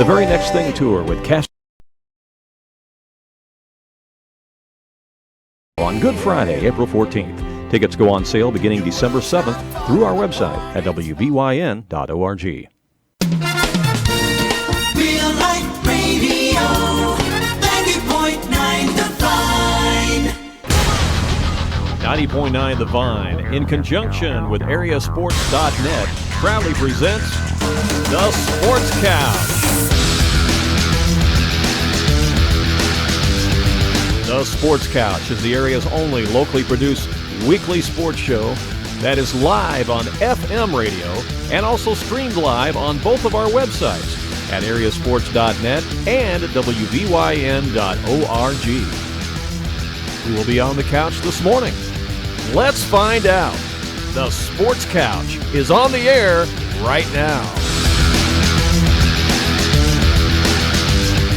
The Very Next Thing Tour with Cast on Good Friday, April 14th. Tickets go on sale beginning December 7th through our website at wbyn.org. Real Life Radio, 90.9 The Vine. 90.9 The Vine, in conjunction with AreaSports.net, proudly presents The Sports Couch. The Sports Couch is the area's only locally produced weekly sports show that is live on FM radio and also streamed live on both of our websites at AreaSports.net and WBYN.org. Who will be on the couch this morning? Let's find out. The Sports Couch is on the air right now.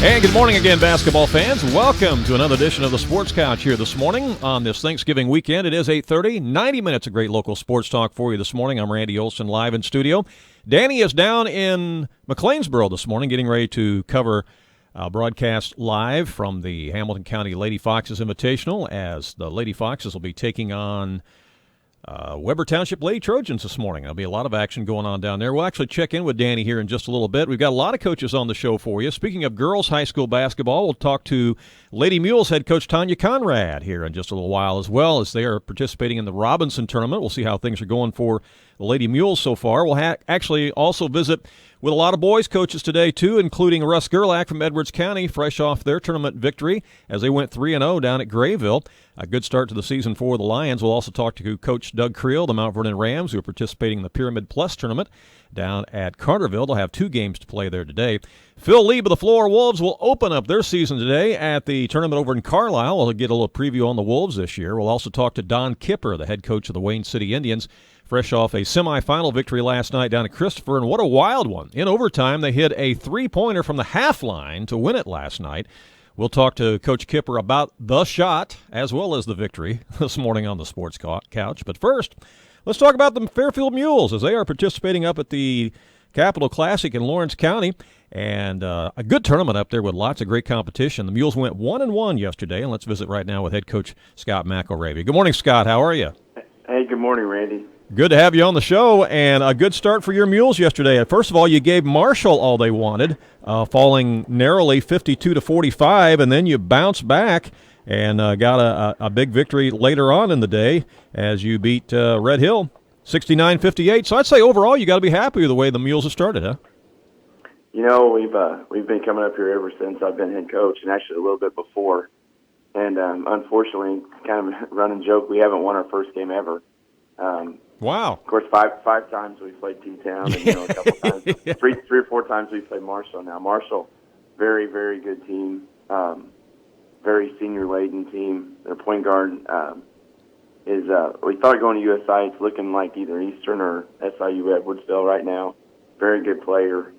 And good morning again, basketball fans. Welcome to another edition of the Sports Couch here this morning on this Thanksgiving weekend. It is 8:30, 90 minutes of great local sports talk for you this morning. I'm Randy Olson, live in studio. Danny is down in McLeansboro this morning, getting ready to cover broadcast live from the Hamilton County Lady Foxes Invitational, as the Lady Foxes will be taking on Weber Township Lady Trojans this morning. There'll be a lot of action going on down there. We'll actually check in with Danny here in just a little bit. We've got a lot of coaches on the show for you. Speaking of girls high school basketball, we'll talk to Lady Mules head coach Tanya Conrad here in just a little while, as well as they are participating in the Robinson tournament. We'll see how things are going for the Lady Mules so far. We'll actually also visit with a lot of boys coaches today, too, including Russ Gerlach from Edwards County, fresh off their tournament victory as they went 3-0 down at Grayville. A good start to the season for the Lions. We'll also talk to Coach Doug Creel, the Mount Vernon Rams, who are participating in the Pyramid Plus tournament down at Carterville. They'll have 2 games to play there today. Phil Lieb of the Flora Wolves will open up their season today at the tournament over in Carlisle. We'll get a little preview on the Wolves this year. We'll also talk to Don Kipper, the head coach of the Wayne City Indians, fresh off a semifinal victory last night down at Christopher, and what a wild one. In overtime, they hit a three-pointer from the half line to win it last night. We'll talk to Coach Kipper about the shot as well as the victory this morning on the Sports Couch. But first, let's talk about the Fairfield Mules as they are participating up at the Capital Classic in Lawrence County. And a good tournament up there with lots of great competition. The Mules went 1-1 yesterday, and let's visit right now with head coach Scott McElravy. Good morning, Scott. How are you? Hey, good morning, Randy. Good to have you on the show, and a good start for your Mules yesterday. First of all, you gave Marshall all they wanted, falling narrowly 52-45, and then you bounced back and got a big victory later on in the day as you beat Red Hill 69-58. So I'd say overall you got to be happy with the way the Mules have started, huh? You know, we've been coming up here ever since I've been head coach, and actually a little bit before. And unfortunately, kind of a running joke, we haven't won our first game ever. Wow. Of course, five times we played T-Town, and a couple times, three or four times we played Marshall. Now Marshall, very, very good team, very senior-laden team. Their point guard is we thought going to USI. It's looking like either Eastern or SIU Edwardsville right now. Very good player.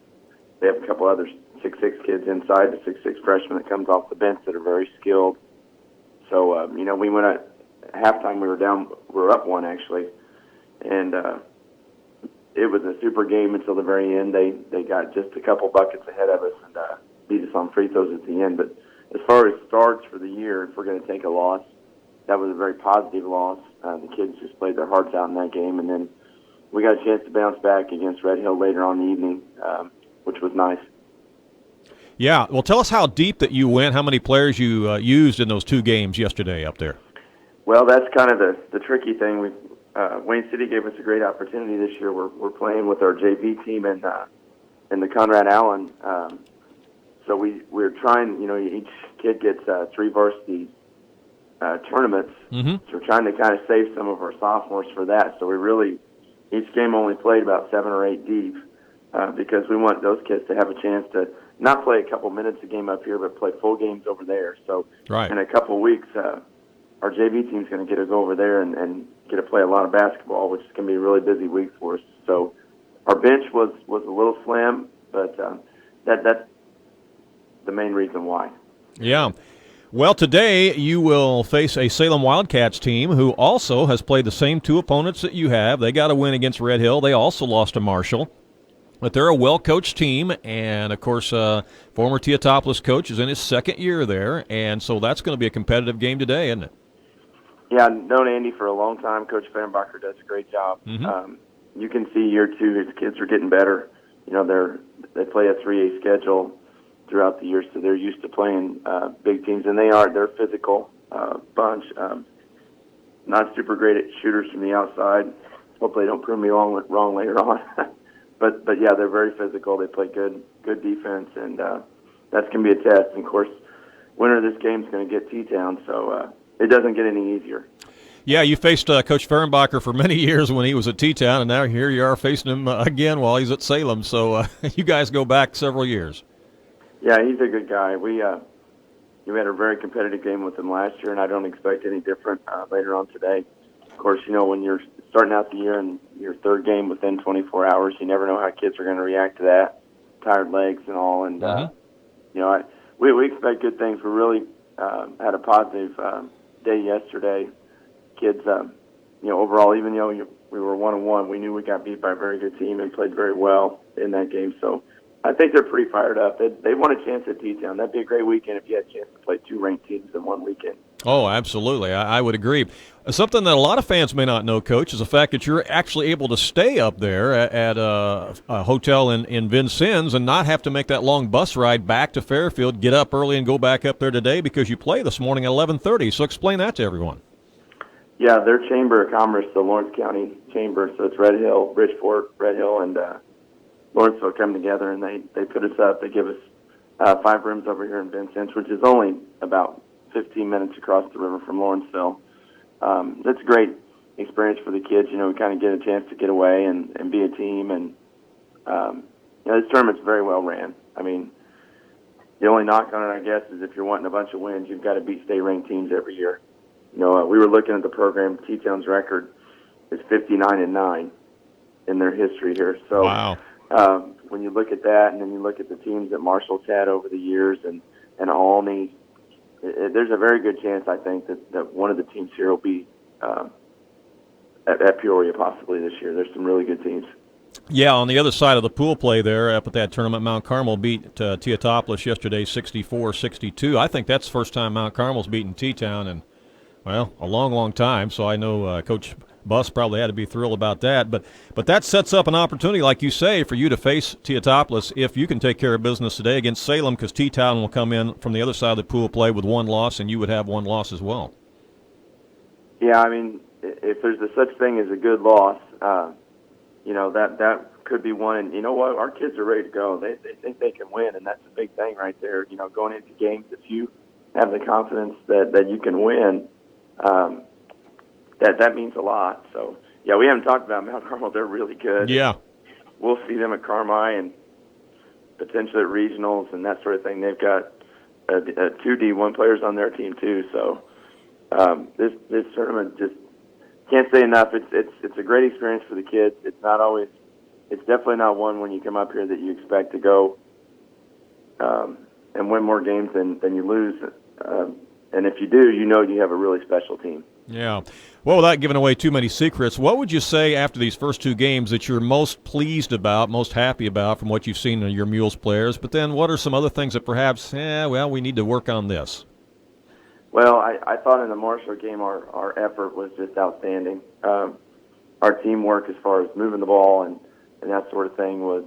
They have a couple other 6'6" kids inside, the 6'6" freshman that comes off the bench that are very skilled. So we went at halftime. We were up one actually. And it was a super game until the very end. They got just a couple buckets ahead of us and beat us on free throws at the end. But as far as starts for the year, if we're going to take a loss, that was a very positive loss. The kids just played their hearts out in that game. And then we got a chance to bounce back against Red Hill later on in the evening, which was nice. Yeah, well, tell us how deep that you went, how many players you used in those 2 games yesterday up there. Well, that's kind of the tricky thing. Wayne City gave us a great opportunity this year. We're playing with our JV team and the Conrad Allen. So we're trying. Each kid gets 3 varsity tournaments. Mm-hmm. So we're trying to kind of save some of our sophomores for that. So each game only played about 7 or 8 deep because we want those kids to have a chance to not play a couple minutes a game up here, but play full games over there. So right. In a couple weeks, our JV team's going to get to go over there and get to play a lot of basketball, which is going to be a really busy week for us. So our bench was a little slim, but that's the main reason why. Yeah. Well, today you will face a Salem Wildcats team who also has played the same 2 opponents that you have. They got a win against Red Hill. They also lost to Marshall. But they're a well-coached team, and, of course, former Teotopolis coach is in his second year there, and so that's going to be a competitive game today, isn't it? Yeah, I've known Andy for a long time. Coach Fehrenbacher does a great job. You can see year two his kids are getting better. You know, they play a 3A schedule throughout the year, so they're used to playing big teams, and they're a physical bunch. Not super great at shooters from the outside. Hopefully they don't prove me wrong later on. but yeah, they're very physical. They play good defense, and that's going to be a test. And of course, winner of this game is going to get T-Town, so it doesn't get any easier. Yeah, you faced Coach Fehrenbacher for many years when he was at T-Town, and now here you are facing him again while he's at Salem. So you guys go back several years. Yeah, he's a good guy. We had a very competitive game with him last year, and I don't expect any different later on today. Of course, you know, when you're starting out the year and your third game within 24 hours, you never know how kids are going to react to that, tired legs and all. And, you know, we expect good things. We really had a positive day yesterday. Kids, you know, overall, even though we were 1-1, we knew we got beat by a very good team and played very well in that game. So I think they're pretty fired up. They want a chance at T-Town. That'd be a great weekend if you had a chance to play two ranked teams in one weekend. Oh, absolutely. I would agree. Something that a lot of fans may not know, Coach, is the fact that you're actually able to stay up there at a hotel in Vincennes and not have to make that long bus ride back to Fairfield, get up early and go back up there today because you play this morning at 11:30. So explain that to everyone. Yeah, their Chamber of Commerce, the Lawrence County Chamber, so it's Red Hill, Bridgeport, Red Hill, and Lawrenceville come together, and they put us up. They give us 5 rooms over here in Vincennes, which is only about 15 minutes across the river from Lawrenceville. That's a great experience for the kids. You know, we kind of get a chance to get away and be a team, and you know, this tournament's very well ran. I mean, the only knock on it, I guess, is if you're wanting a bunch of wins, you've got to beat state-ranked teams every year. You know, we were looking at the program. T-Town's record is 59-9 in their history here. So, wow. When you look at that, and then you look at the teams that Marshall's had over the years, and Alney, there's a very good chance, I think, that one of the teams here will be at Peoria possibly this year. There's some really good teams. Yeah, on the other side of the pool play there up at that tournament, Mount Carmel beat Teotopolis yesterday 64-62. I think that's the first time Mount Carmel's beaten T-Town in, well, a long, long time. So I know Coach Buss probably had to be thrilled about that. But that sets up an opportunity, like you say, for you to face Teotopolis if you can take care of business today against Salem, because T-Town will come in from the other side of the pool play with one loss, and you would have one loss as well. Yeah, I mean, if there's a such thing as a good loss, you know, that could be one. And you know what? Our kids are ready to go. They think they can win, and that's a big thing right there. You know, going into games, if you have the confidence that you can win, that means a lot. So, yeah, we haven't talked about Mount Carmel. They're really good. Yeah. We'll see them at Carmi and potentially at regionals and that sort of thing. They've got 2 D1 players on their team too. So this tournament, just can't say enough. It's a great experience for the kids. It's definitely not one when you come up here that you expect to go and win more games than you lose. And if you do, you know you have a really special team. Yeah. Well, without giving away too many secrets, what would you say after these first 2 games that you're most pleased about, most happy about from what you've seen in your Mules players? But then what are some other things that perhaps, we need to work on this? Well, I thought in the Marshall game our effort was just outstanding. Our teamwork as far as moving the ball and that sort of thing was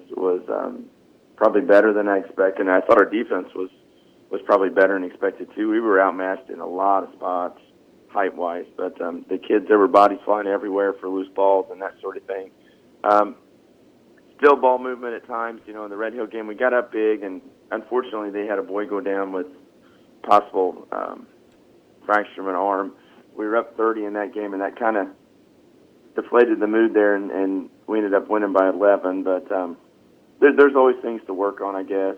probably better than I expected. And I thought our defense was probably better than expected too. We were outmatched in a lot of spots, height-wise, but the kids, there were bodies flying everywhere for loose balls and that sort of thing. Still ball movement at times. You know, in the Red Hill game, we got up big, and unfortunately they had a boy go down with possible fracture of an arm. We were up 30 in that game, and that kind of deflated the mood there, and we ended up winning by 11. But there's always things to work on, I guess.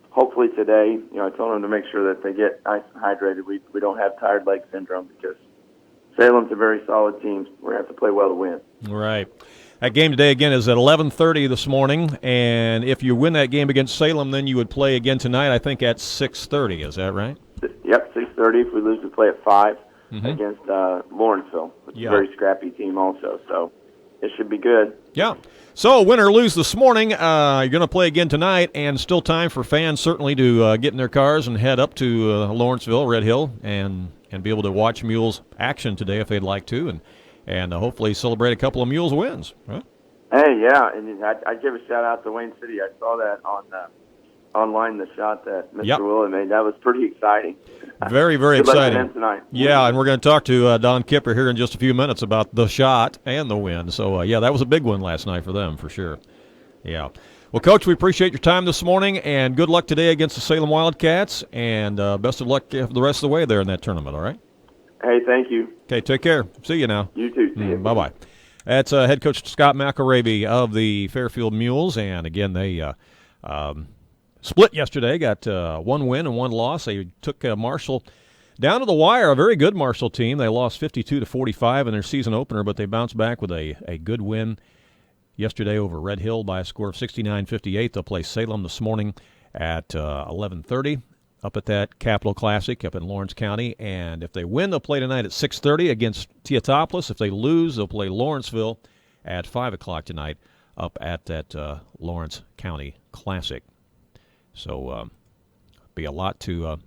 Hopefully today, you know, I told them to make sure that they get nice and hydrated. We don't have tired leg syndrome because Salem's a very solid team. We're going to have to play well to win. Right. That game today, again, is at 11:30 this morning, and if you win that game against Salem, then you would play again tonight, I think, at 6:30. Is that right? Yep, 6:30. If we lose, we play at 5 against Lawrenceville. It's a very scrappy team also, so it should be good. Yeah. So, win or lose this morning, you're going to play again tonight, and still time for fans certainly to get in their cars and head up to Lawrenceville, Red Hill, and be able to watch Mules action today if they'd like to, and hopefully celebrate a couple of Mules wins. Huh? Hey, yeah, and I'd give a shout-out to Wayne City. I saw that on online, the shot that Mr. Willa made. That was pretty exciting. Very, very Good luck to exciting. them tonight. Yeah, and we're going to talk to Don Kipper here in just a few minutes about the shot and the win. So, that was a big one last night for them, for sure. Yeah. Well, Coach, we appreciate your time this morning, and good luck today against the Salem Wildcats, and best of luck for the rest of the way there in that tournament, all right? Hey, thank you. Okay, take care. See you now. You too. See you. Bye-bye. That's head coach Scott McElravy of the Fairfield Mules, and again, they split yesterday, got one win and one loss. They took Marshall down to the wire, a very good Marshall team. They lost 52-45 in their season opener, but they bounced back with a good win yesterday over Red Hill by a score of 69-58. They'll play Salem this morning at 11:30 up at that Capital Classic up in Lawrence County. And if they win, they'll play tonight at 6:30 against Teotopolis. If they lose, they'll play Lawrenceville at 5 o'clock tonight up at that Lawrence County Classic. So be a lot to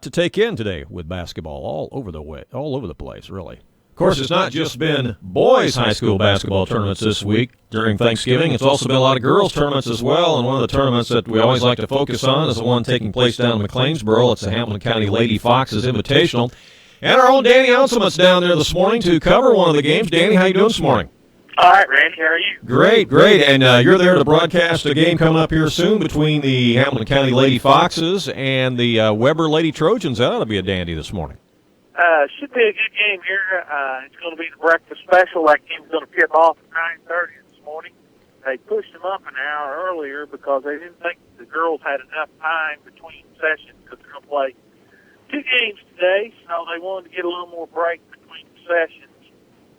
take in today with basketball all over the place, really. Of course, it's not just been boys' high school basketball tournaments this week during Thanksgiving. It's also been a lot of girls' tournaments as well, and one of the tournaments that we always like to focus on is the one taking place down in McLeansboro. It's the Hamilton County Lady Foxes Invitational. And our own Danny Outsumit's down there this morning to cover one of the games. Danny, how you doing this morning? All right, Randy, how are you? Great. And you're there to broadcast a game coming up here soon between the Hamilton County Lady Foxes and the Weber Lady Trojans. That ought to be a dandy this morning. Should be a good game here. It's going to be the breakfast special. That game's going to tip off at 9:30 this morning. They pushed them up an hour earlier because they didn't think the girls had enough time between sessions because they're going to play two games today, so they wanted to get a little more break between sessions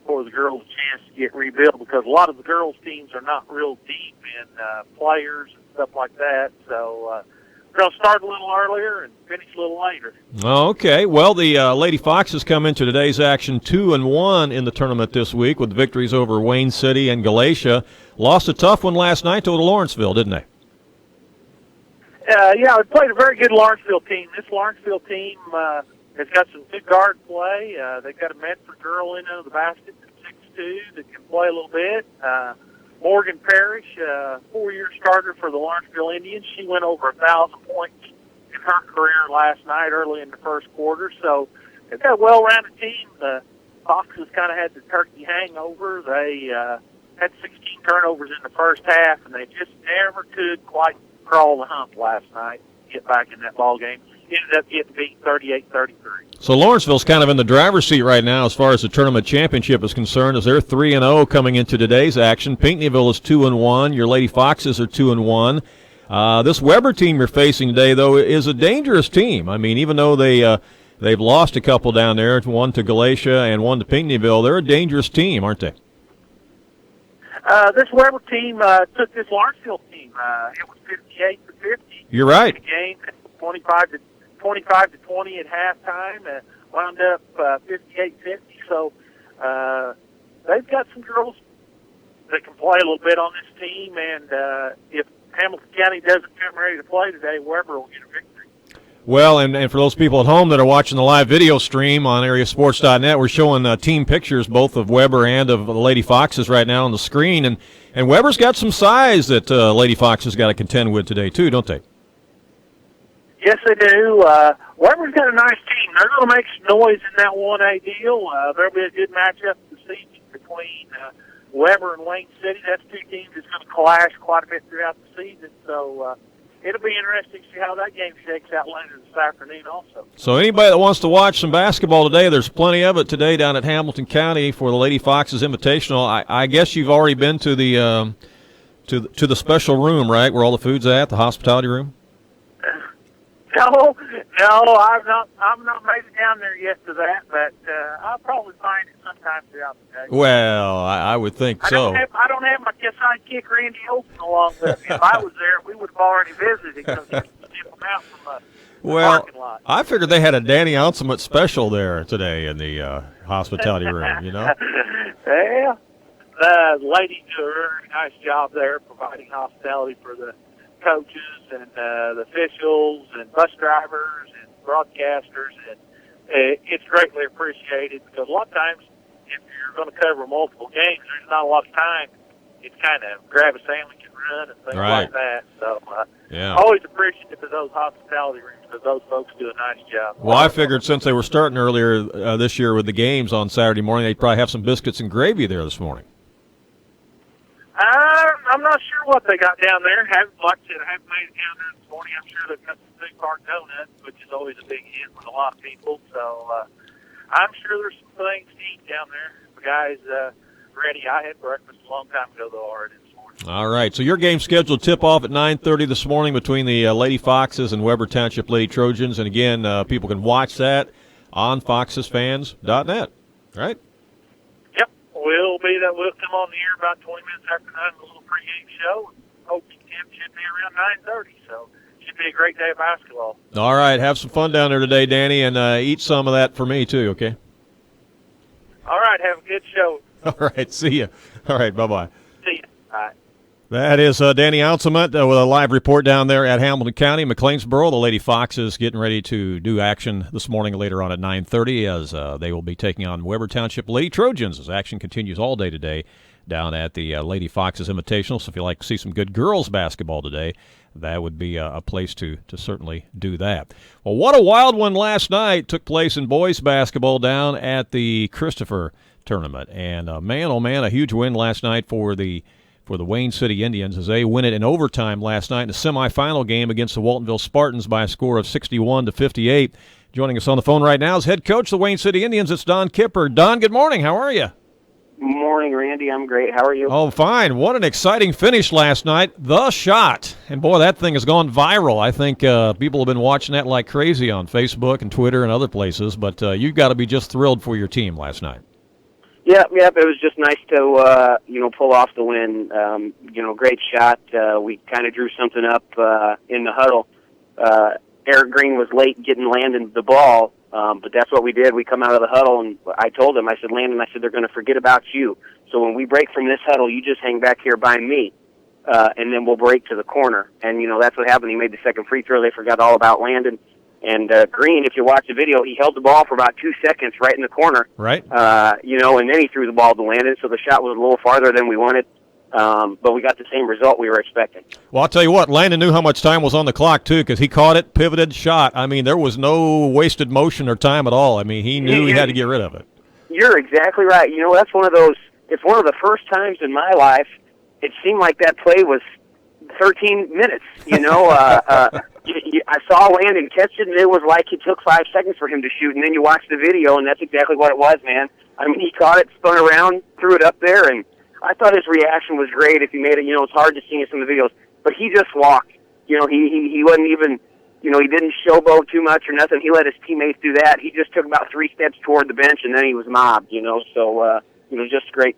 for the girls a chance to get rebuilt because a lot of the girls' teams are not real deep in players and stuff like that. So we're going to start a little earlier and finish a little later. Okay. Well, the Lady Foxes come into today's action 2-1 in the tournament this week with victories over Wayne City and Galatia. Lost a tough one last night to Lawrenceville, didn't they? Yeah, we played a very good Lawrenceville team. This Lawrenceville team has got some good guard play. They've got a Medford girl in under the basket at 6'2" that can play a little bit. Morgan Parrish, 4-year starter for the Lawrenceville Indians. She went over 1,000 points in her career last night early in the first quarter. So they've got a well-rounded team. The Foxes kind of had the turkey hangover. They had 16 turnovers in the first half, and they just never could quite crawl the hump last night, get back in that ball game. Ended up getting beat 38-33. So Lawrenceville's kind of in the driver's seat right now as far as the tournament championship is concerned, as they're 3-0 coming into today's action. Pinckneyville is 2-1. Your Lady Foxes are 2-1. This Weber team you're facing today, though, is a dangerous team. I mean, even though they've lost a couple down there, one to Galatia and one to Pinckneyville, they're a dangerous team, aren't they? This Weber team took this Lawrenceville team. It was 58-50. You're right. The game 25-20 at halftime. Wound up 58-50. So they've got some girls that can play a little bit on this team. And if Hamilton County doesn't come ready to play today, Weber will get a victory. Well, and for those people at home that are watching the live video stream on AreaSports.net, we're showing team pictures both of Weber and of the Lady Foxes right now on the screen. And Weber's got some size that Lady Foxes got to contend with today, too, don't they? Yes, they do. Weber's got a nice team. They're going to make some noise in that 1A deal. There'll be a good matchup this evening between Weber and Wayne City. That's two teams that's going to clash quite a bit throughout the season. So it'll be interesting to see how that game shakes out later this afternoon also. So anybody that wants to watch some basketball today, there's plenty of it today down at Hamilton County for the Lady Foxes Invitational. I guess you've already been to the to the special room, right, where all the food's at, the hospitality room? No, I've not made it down there yet to that, but I'll probably find it sometime throughout the day. Well, I would think so. I don't have my sidekick Randy Olson along with me. If I was there, we would have already visited because he would snip them out from the parking lot. I figured they had a Danny Outsummit special there today in the hospitality room, you know? Yeah. The ladies do a very nice job there providing hospitality for the coaches and the officials and bus drivers and broadcasters, and it's greatly appreciated because a lot of times if you're going to cover multiple games, there's not a lot of time. It's kind of grab a sandwich and run and things like that. So always appreciative of those hospitality rooms because those folks do a nice job. Well, I figured since they were starting earlier this year with the games on Saturday morning, they'd probably have some biscuits and gravy there this morning. I'm not sure what they got down there. Like I said, I haven't made it down there this morning. I'm sure they've got some big park donuts, which is always a big hit with a lot of people. So I'm sure there's some things to eat down there. The guys ready. I had breakfast a long time ago, though, already this morning. All right. So your game's scheduled to tip off at 9:30 this morning between the Lady Foxes and Weber Township Lady Trojans. And, again, people can watch that on foxesfans.net, right? We'll come on the air about 20 minutes after 9 with a little pregame show. Hope Tim should be around 9:30, so should be a great day of basketball. All right, have some fun down there today, Danny, and eat some of that for me too, okay? All right, have a good show. All right, see you. All right, bye-bye. See you. Bye. That is Danny Outsummit with a live report down there at Hamilton County, McLeansboro. The Lady Foxes getting ready to do action this morning later on at 9:30 as they will be taking on Weber Township Lady Trojans as action continues all day today down at the Lady Foxes Invitational. So if you like to see some good girls basketball today, that would be a place to certainly do that. Well, what a wild one last night took place in boys basketball down at the Christopher tournament. And man, oh man, a huge win last night for the Wayne City Indians as they win it in overtime last night in a semifinal game against the Waltonville Spartans by a score of 61-58. Joining us on the phone right now is head coach of the Wayne City Indians. It's Don Kipper. Don, good morning. How are you? Morning, Randy. I'm great. How are you? Oh, fine. What an exciting finish last night. The shot. And, boy, that thing has gone viral. I think people have been watching that like crazy on Facebook and Twitter and other places. But you've got to be just thrilled for your team last night. Yep. It was just nice to, pull off the win. Great shot. We kind of drew something up in the huddle. Eric Green was late getting Landon the ball, but that's what we did. We come out of the huddle, and I told him, I said, Landon, they're going to forget about you. So when we break from this huddle, you just hang back here by me, and then we'll break to the corner. And, that's what happened. He made the second free throw. They forgot all about Landon. And Green, if you watch the video, he held the ball for about 2 seconds right in the corner. Right. And then he threw the ball to Landon, so the shot was a little farther than we wanted. But we got the same result we were expecting. Well, I'll tell you what, Landon knew how much time was on the clock, too, because he caught it, pivoted, shot. I mean, there was no wasted motion or time at all. I mean, he knew he had to get rid of it. You're exactly right. That's one of those, it's one of the first times in my life it seemed like that play was 13 minutes, I saw Landon catch it, and it was like it took 5 seconds for him to shoot, and then you watch the video, and that's exactly what it was, man. I mean, he caught it, spun around, threw it up there, and I thought his reaction was great if he made it. It's hard to see in some of the videos, but he just walked. He wasn't even, he didn't showboat too much or nothing. He let his teammates do that. He just took about 3 steps toward the bench, and then he was mobbed, so, just great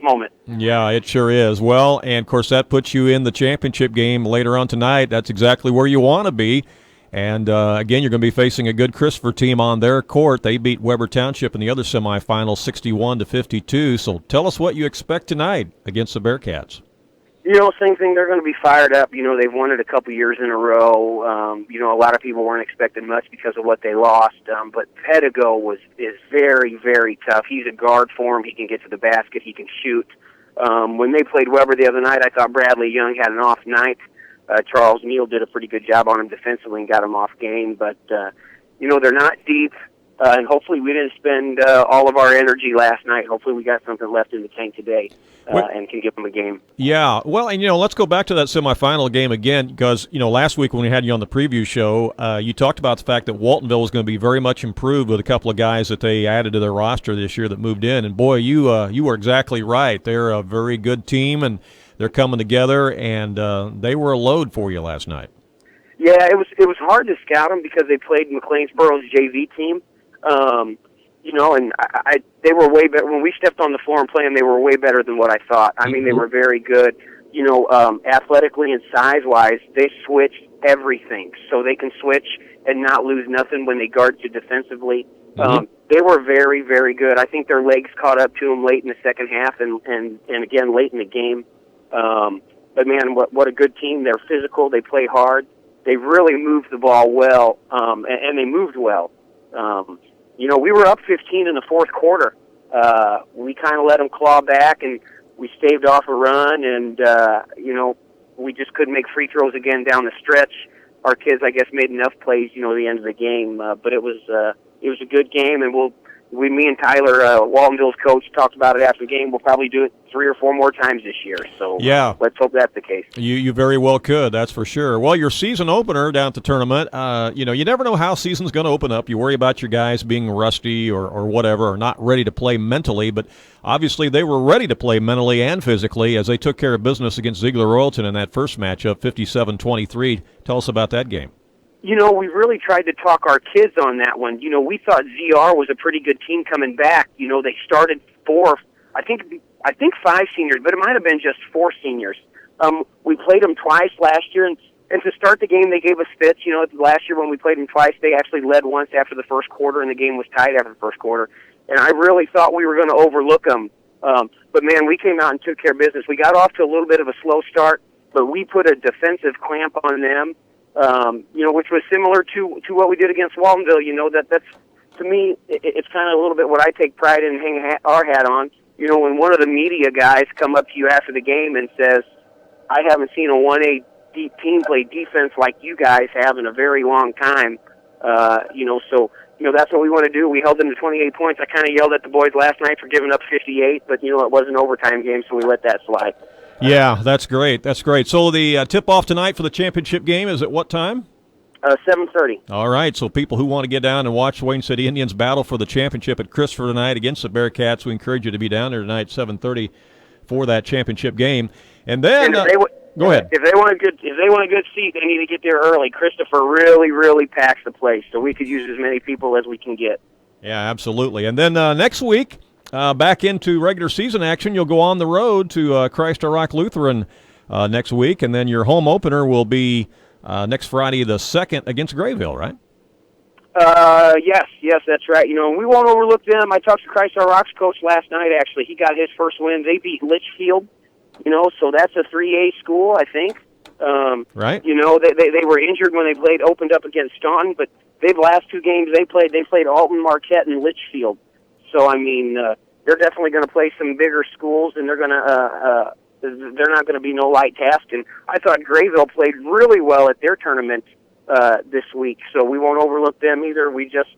moment. Yeah, it sure is. Well, and, of course, that puts you in the championship game later on tonight. That's exactly where you want to be. And, again, you're going to be facing a good Christopher team on their court. They beat Weber Township in the other semifinal 61-52. So tell us what you expect tonight against the Bearcats. Same thing. They're going to be fired up. They've won it a couple years in a row. A lot of people weren't expecting much because of what they lost. But Pedigo is very, very tough. He's a guard for him. He can get to the basket. He can shoot. When they played Weber the other night, I thought Bradley Young had an off night. Charles Neal did a pretty good job on him defensively and got him off game. But, they're not deep. And hopefully we didn't spend all of our energy last night. Hopefully we got something left in the tank today and can give them a game. Yeah. Well, and, let's go back to that semifinal game again because, last week when we had you on the preview show, you talked about the fact that Waltonville was going to be very much improved with a couple of guys that they added to their roster this year that moved in. And, boy, you were exactly right. They're a very good team, and they're coming together, and they were a load for you last night. Yeah, it was hard to scout them because they played McLeansboro's JV team. And they were way better. When we stepped on the floor and played them, they were way better than what I thought. I mean, they were very good. Athletically and size-wise, they switched everything. So they can switch and not lose nothing when they guard you defensively. They were very, very good. I think their legs caught up to them late in the second half and again late in the game. But, man, what a good team. They're physical. They play hard. They really moved the ball well, and they moved well. We were up 15 in the fourth quarter. We kind of let them claw back, and we staved off a run, and, we just couldn't make free throws again down the stretch. Our kids, I guess, made enough plays, at the end of the game. But it was a good game, and me and Tyler, Waltonville's coach, talked about it after the game. We'll probably do it 3 or 4 more times this year. So yeah, let's hope that's the case. You very well could, that's for sure. Well, your season opener down at the tournament, you never know how season's going to open up. You worry about your guys being rusty or whatever, or not ready to play mentally, but obviously they were ready to play mentally and physically as they took care of business against Ziegler-Royalton in that first matchup, 57-23. Tell us about that game. We really tried to talk our kids on that one. We thought ZR was a pretty good team coming back. They started 4, I think 5 seniors, but it might have been just 4 seniors. We played them twice last year, and to start the game, they gave us fits. Last year when we played them twice, they actually led once after the first quarter, and the game was tied after the first quarter. And I really thought we were going to overlook them. But, man, we came out and took care of business. We got off to a little bit of a slow start, but we put a defensive clamp on them. Which was similar to what we did against Waltonville. That's to me, it's kind of a little bit what I take pride in and hang our hat on. When one of the media guys come up to you after the game and says, "I haven't seen a 1A team play defense like you guys have in a very long time." That's what we want to do. We held them to 28 points. I kind of yelled at the boys last night for giving up 58, but it was an overtime game, so we let that slide. Yeah, that's great. That's great. So the tip-off tonight for the championship game is at what time? 7:30. All right, so people who want to get down and watch Wayne City Indians battle for the championship at Christopher tonight against the Bearcats, we encourage you to be down there tonight at 7:30 for that championship game. And then go ahead. If they want a good seat, they need to get there early. Christopher really, really packs the place, so we could use as many people as we can get. Yeah, absolutely. And then next week, back into regular season action, you'll go on the road to Christ Our Rock Lutheran next week, and then your home opener will be next Friday the 2nd against Grayville, right? Yes, that's right. We won't overlook them. I talked to Christ Our Rock's coach last night, actually. He got his first win. They beat Litchfield, so that's a 3A school, I think. Right. They were injured when they opened up against Staunton, but the last 2 games they played Alton, Marquette, and Litchfield. So, they're definitely going to play some bigger schools, and they're not going to be no light task. And I thought Grayville played really well at their tournament this week, so we won't overlook them either. We just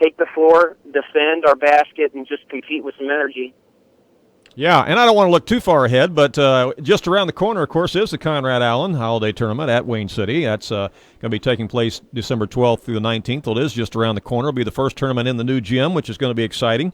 take the floor, defend our basket, and just compete with some energy. Yeah, and I don't want to look too far ahead, but just around the corner, of course, is the Conrad Allen Holiday Tournament at Wayne City. That's going to be taking place December 12th through the 19th. Well, it is just around the corner. It'll be the first tournament in the new gym, which is going to be exciting.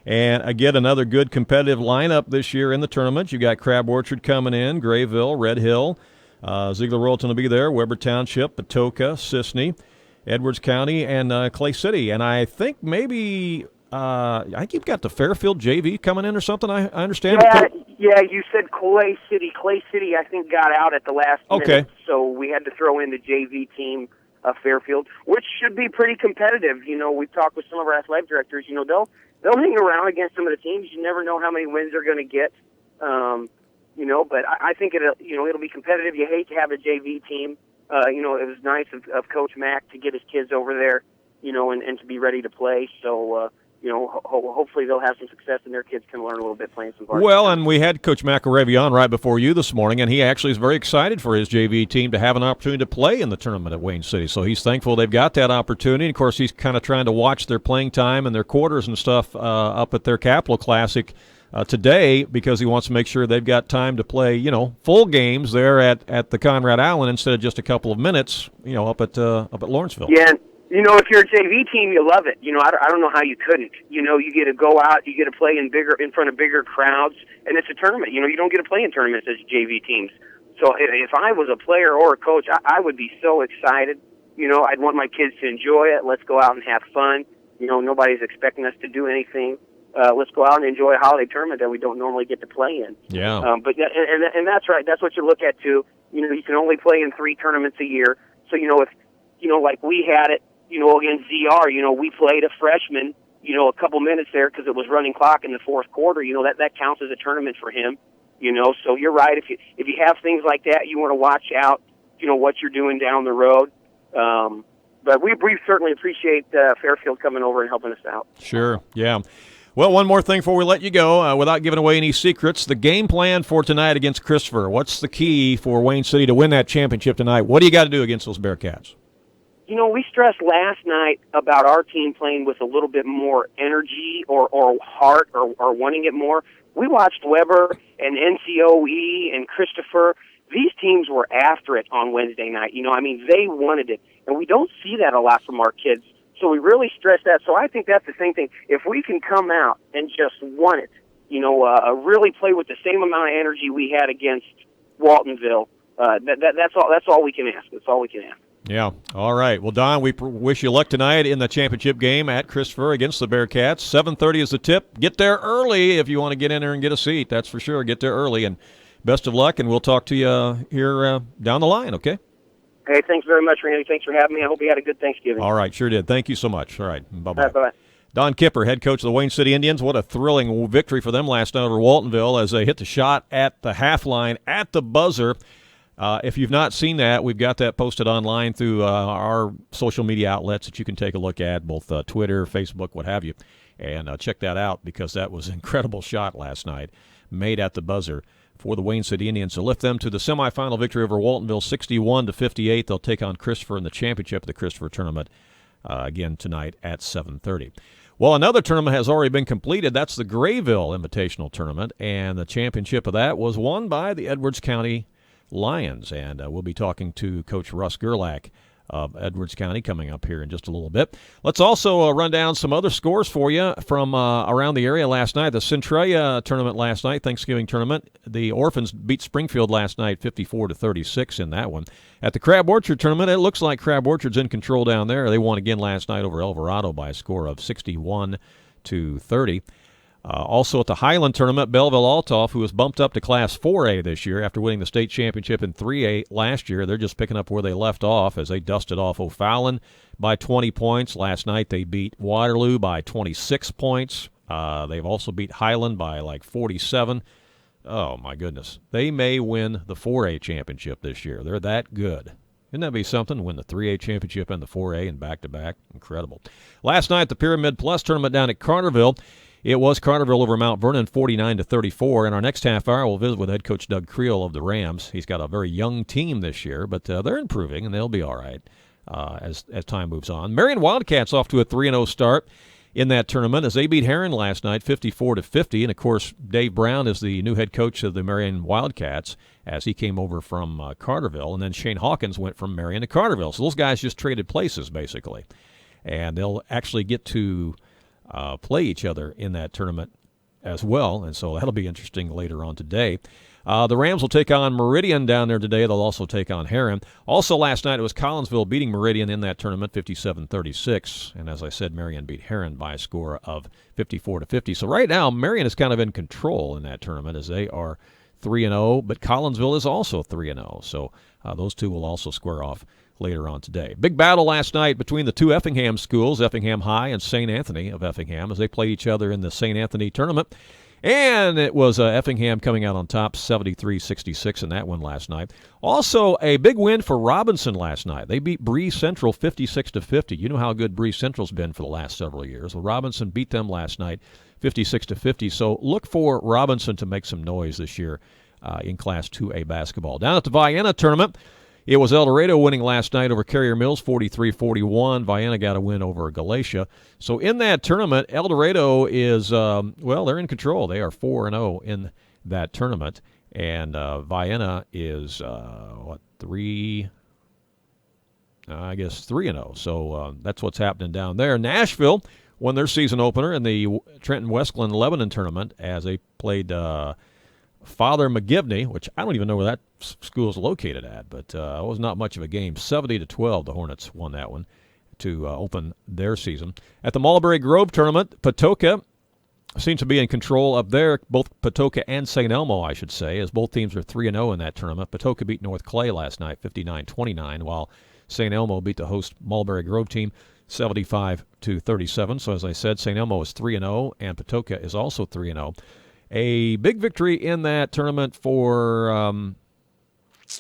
And, again, another good competitive lineup this year in the tournament. You got Crab Orchard coming in, Grayville, Red Hill, Ziegler-Royalton will be there, Weber Township, Patoka, Sisney, Edwards County, and Clay City. And I think maybe I think you've got the Fairfield JV coming in or something, I understand. Yeah, you said Clay City. Clay City, I think, got out at the last minute, so we had to throw in the JV team of Fairfield, which should be pretty competitive. We've talked with some of our athletic directors. They'll hang around against some of the teams. You never know how many wins they're going to get. But I think it'll be competitive. You hate to have a JV team. It was nice of Coach Mack to get his kids over there, and to be ready to play. So, hopefully they'll have some success and their kids can learn a little bit playing some varsity. Well, and we had Coach McElravy on right before you this morning, and he actually is very excited for his JV team to have an opportunity to play in the tournament at Wayne City. So he's thankful they've got that opportunity. And of course, he's kind of trying to watch their playing time and their quarters and stuff up at their Capital Classic today, because he wants to make sure they've got time to play, full games there at the Conrad Allen instead of just a couple of minutes, up at Lawrenceville. Yeah. If you're a JV team, you love it. I don't know how you couldn't. You get to go out, you get to play in front of bigger crowds, and it's a tournament. You don't get to play in tournaments as JV teams. So if I was a player or a coach, I would be so excited. I'd want my kids to enjoy it. Let's go out and have fun. Nobody's expecting us to do anything. Let's go out and enjoy a holiday tournament that we don't normally get to play in. Yeah. But that's right. That's what you look at too. You can only play in 3 tournaments a year. So if like we had it. against ZR, we played a freshman, a couple minutes there because it was running clock in the fourth quarter. That counts as a tournament for him. So you're right. If you have things like that, you want to watch out, what you're doing down the road. But we certainly appreciate Fairfield coming over and helping us out. Sure, yeah. Well, one more thing before we let you go, without giving away any secrets, the game plan for tonight against Christopher. What's the key for Wayne City to win that championship tonight? What do you got to do against those Bearcats? We stressed last night about our team playing with a little bit more energy or heart or wanting it more. We watched Weber and NCOE and Christopher. These teams were after it on Wednesday night. They wanted it. And we don't see that a lot from our kids. So we really stress that. So I think that's the same thing. If we can come out and just want it, really play with the same amount of energy we had against Waltonville, that's all we can ask. That's all we can ask. Yeah. All right. Well, Don, we wish you luck tonight in the championship game at Christopher against the Bearcats. 7:30 is the tip. Get there early if you want to get in there and get a seat. That's for sure. Get there early. And best of luck, and we'll talk to you here down the line, okay? Hey, thanks very much, Randy. Thanks for having me. I hope you had a good Thanksgiving. All right. Sure did. Thank you so much. All right. Bye-bye. Bye-bye. Don Kipper, head coach of the Wayne City Indians. What a thrilling victory for them last night over Waltonville as they hit the shot at the half line at the buzzer. If you've not seen that, we've got that posted online through our social media outlets that you can take a look at, both Twitter, Facebook, what have you. And check that out because that was an incredible shot last night made at the buzzer for the Wayne City Indians to lift them to the semifinal victory over Waltonville 61-58. They'll take on Christopher in the championship of the Christopher tournament again tonight at 7:30. Well, another tournament has already been completed. That's the Grayville Invitational Tournament, and the championship of that was won by the Edwards County Lions, and we'll be talking to Coach Russ Gerlach of Edwards County coming up here in just a little bit. Let's also run down some other scores for you from around the area last night. The Centralia tournament last night, Thanksgiving tournament, the Orphans beat Springfield last night 54-36 in that one. At the Crab Orchard tournament, it looks like Crab Orchard's in control down there. They won again last night over Alvarado by a score of 61-30. Also at the Highland Tournament, Belleville-Altoff, who was bumped up to Class 4A this year after winning the state championship in 3A last year. They're just picking up where they left off as they dusted off O'Fallon by 20 points. Last night they beat Waterloo by 26 points. They've also beat Highland by like 47. Oh, my goodness. They may win the 4A championship this year. They're that good. Wouldn't that be something? Win the 3A championship and the 4A and back-to-back. Incredible. Last night, the Pyramid Plus tournament down at Carterville. It was Carterville over Mount Vernon, 49-34. In our next half hour, we'll visit with head coach Doug Creel of the Rams. He's got a very young team this year, but they're improving, and they'll be all right as time moves on. Marion Wildcats off to a 3-0 start in that tournament as they beat Heron last night, 54-50. And, of course, Dave Brown is the new head coach of the Marion Wildcats as he came over from Carterville. And then Shane Hawkins went from Marion to Carterville. So those guys just traded places, basically. And they'll actually get to play each other in that tournament as well, and so that'll be interesting later on today. The Rams will take on Meridian down there today. They'll also take on Heron. Also last night it was Collinsville beating Meridian in that tournament 57-36, and as I said, Marion beat Heron by a score of 54-50. So right now Marion is kind of in control in that tournament as they are 3-0, but Collinsville is also 3-0, so those two will also square off later on today. Big battle last night between the two Effingham schools, Effingham High and St. Anthony of Effingham, as they played each other in the St. Anthony tournament. And it was Effingham coming out on top, 73-66 in that one last night. Also, a big win for Robinson last night. They beat Bree Central 56-50. You know how good Bree Central's been for the last several years. Well, Robinson beat them last night 56-50. So look for Robinson to make some noise this year in Class 2A basketball. Down at the Vienna tournament, it was El Dorado winning last night over Carrier Mills, 43-41. Vienna got a win over Galatia. So in that tournament, El Dorado is, they're in control. They are 4-0 in that tournament. And Vienna is, 3-0. So that's what's happening down there. Nashville won their season opener in the Trenton Westglen Lebanon tournament as they played Father McGivney, which I don't even know where that school is located at, but it was not much of a game. 70-12, the Hornets won that one to open their season. At the Mulberry Grove tournament, Patoka seems to be in control up there, both Patoka and St. Elmo, I should say, as both teams are 3-0 in that tournament. Patoka beat North Clay last night, 59-29, while St. Elmo beat the host Mulberry Grove team 75-37. So as I said, St. Elmo is 3-0, and Patoka is also 3-0. A big victory in that tournament for, I'm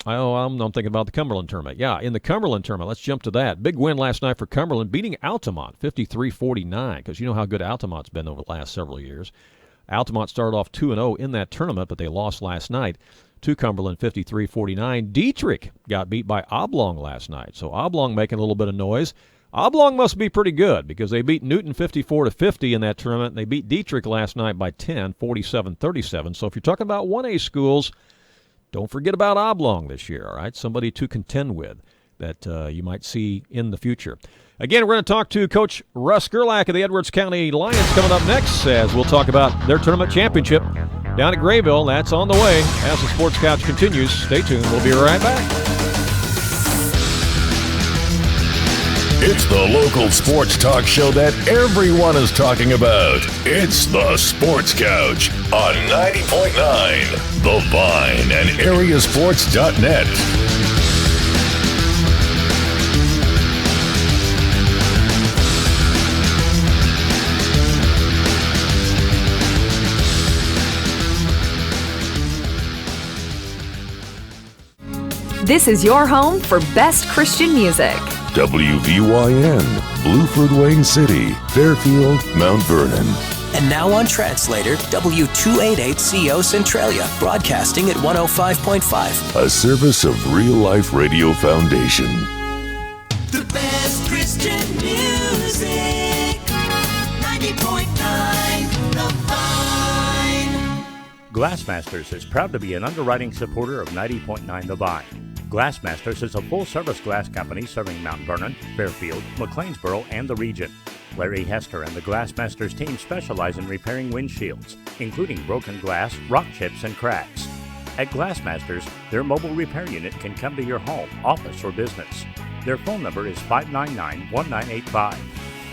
thinking about the Cumberland tournament. Yeah, in the Cumberland tournament, let's jump to that. Big win last night for Cumberland, beating Altamont 53-49, because you know how good Altamont's been over the last several years. Altamont started off 2-0 in that tournament, but they lost last night to Cumberland 53-49. Dietrich got beat by Oblong last night, so Oblong making a little bit of noise. Oblong must be pretty good because they beat Newton 54-50 in that tournament, and they beat Dietrich last night by 10, 47-37. So if you're talking about 1A schools, don't forget about Oblong this year, all right? Somebody to contend with that you might see in the future. Again, we're going to talk to Coach Russ Gerlach of the Edwards County Lions coming up next as we'll talk about their tournament championship down at Grayville. That's on the way as the Sports Couch continues. Stay tuned. We'll be right back. It's the local sports talk show that everyone is talking about. It's the Sports Couch on 90.9 The Vine and AreaSports.net. This is your home for best Christian music. WVYN, Blueford, Wayne City, Fairfield, Mount Vernon. And now on Translator, W288CO Centralia, broadcasting at 105.5. A service of Real Life Radio Foundation. The best Christian music. 90.9 The Vine. Glassmasters is proud to be an underwriting supporter of 90.9 The Vine. Glassmasters is a full-service glass company serving Mount Vernon, Fairfield, McLeansboro, and the region. Larry Hester and the Glassmasters team specialize in repairing windshields, including broken glass, rock chips, and cracks. At Glassmasters, their mobile repair unit can come to your home, office, or business. Their phone number is 599-1985.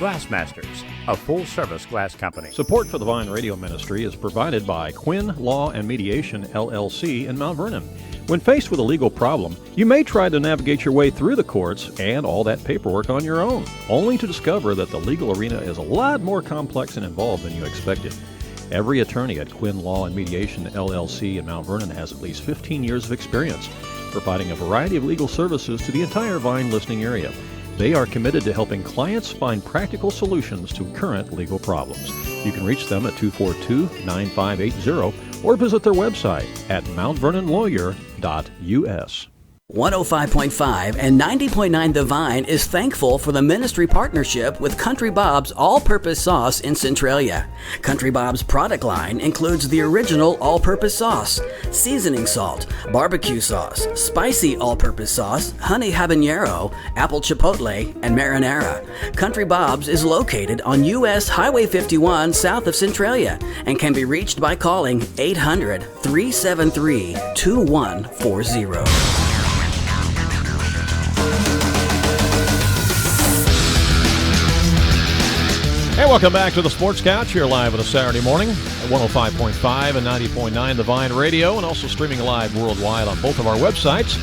Glassmasters, a full-service glass company. Support for the Vine Radio Ministry is provided by Quinn Law and Mediation, LLC in Mount Vernon. When faced with a legal problem, you may try to navigate your way through the courts and all that paperwork on your own, only to discover that the legal arena is a lot more complex and involved than you expected. Every attorney at Quinn Law and Mediation, LLC in Mount Vernon has at least 15 years of experience, providing a variety of legal services to the entire Vine listening area. They are committed to helping clients find practical solutions to current legal problems. You can reach them at 242-9580 or visit their website at mountVernonLawyer.us. 105.5 and 90.9 The Vine is thankful for the ministry partnership with Country Bob's All-Purpose Sauce in Centralia. Country Bob's product line includes the original all-purpose sauce, seasoning salt, barbecue sauce, spicy all-purpose sauce, honey habanero, apple chipotle, and marinara. Country Bob's is located on U.S. Highway 51 south of Centralia and can be reached by calling 800-373-2140. Hey, welcome back to the Sports Couch here live on a Saturday morning at 105.5 and 90.9 The Vine Radio, and also streaming live worldwide on both of our websites.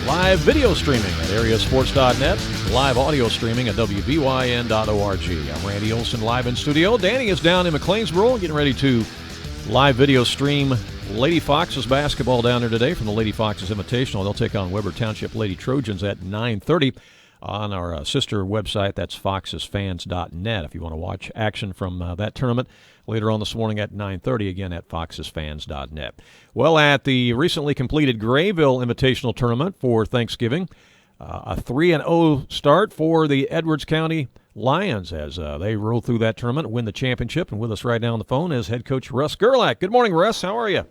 Live video streaming at AreaSports.net, live audio streaming at WVYN.org. I'm Randy Olson live in studio. Danny is down in McLeansboro getting ready to live video stream Lady Foxes basketball down there today from the Lady Foxes Invitational. They'll take on Weber Township Lady Trojans at 9:30. On our sister website, that's foxesfans.net, if you want to watch action from that tournament later on this morning at 9:30, again at foxesfans.net. Well, at the recently completed Grayville Invitational Tournament for Thanksgiving, a 3-0 start for the Edwards County Lions as they roll through that tournament, win the championship. And with us right now on the phone is head coach Russ Gerlach. Good morning, Russ. How are you?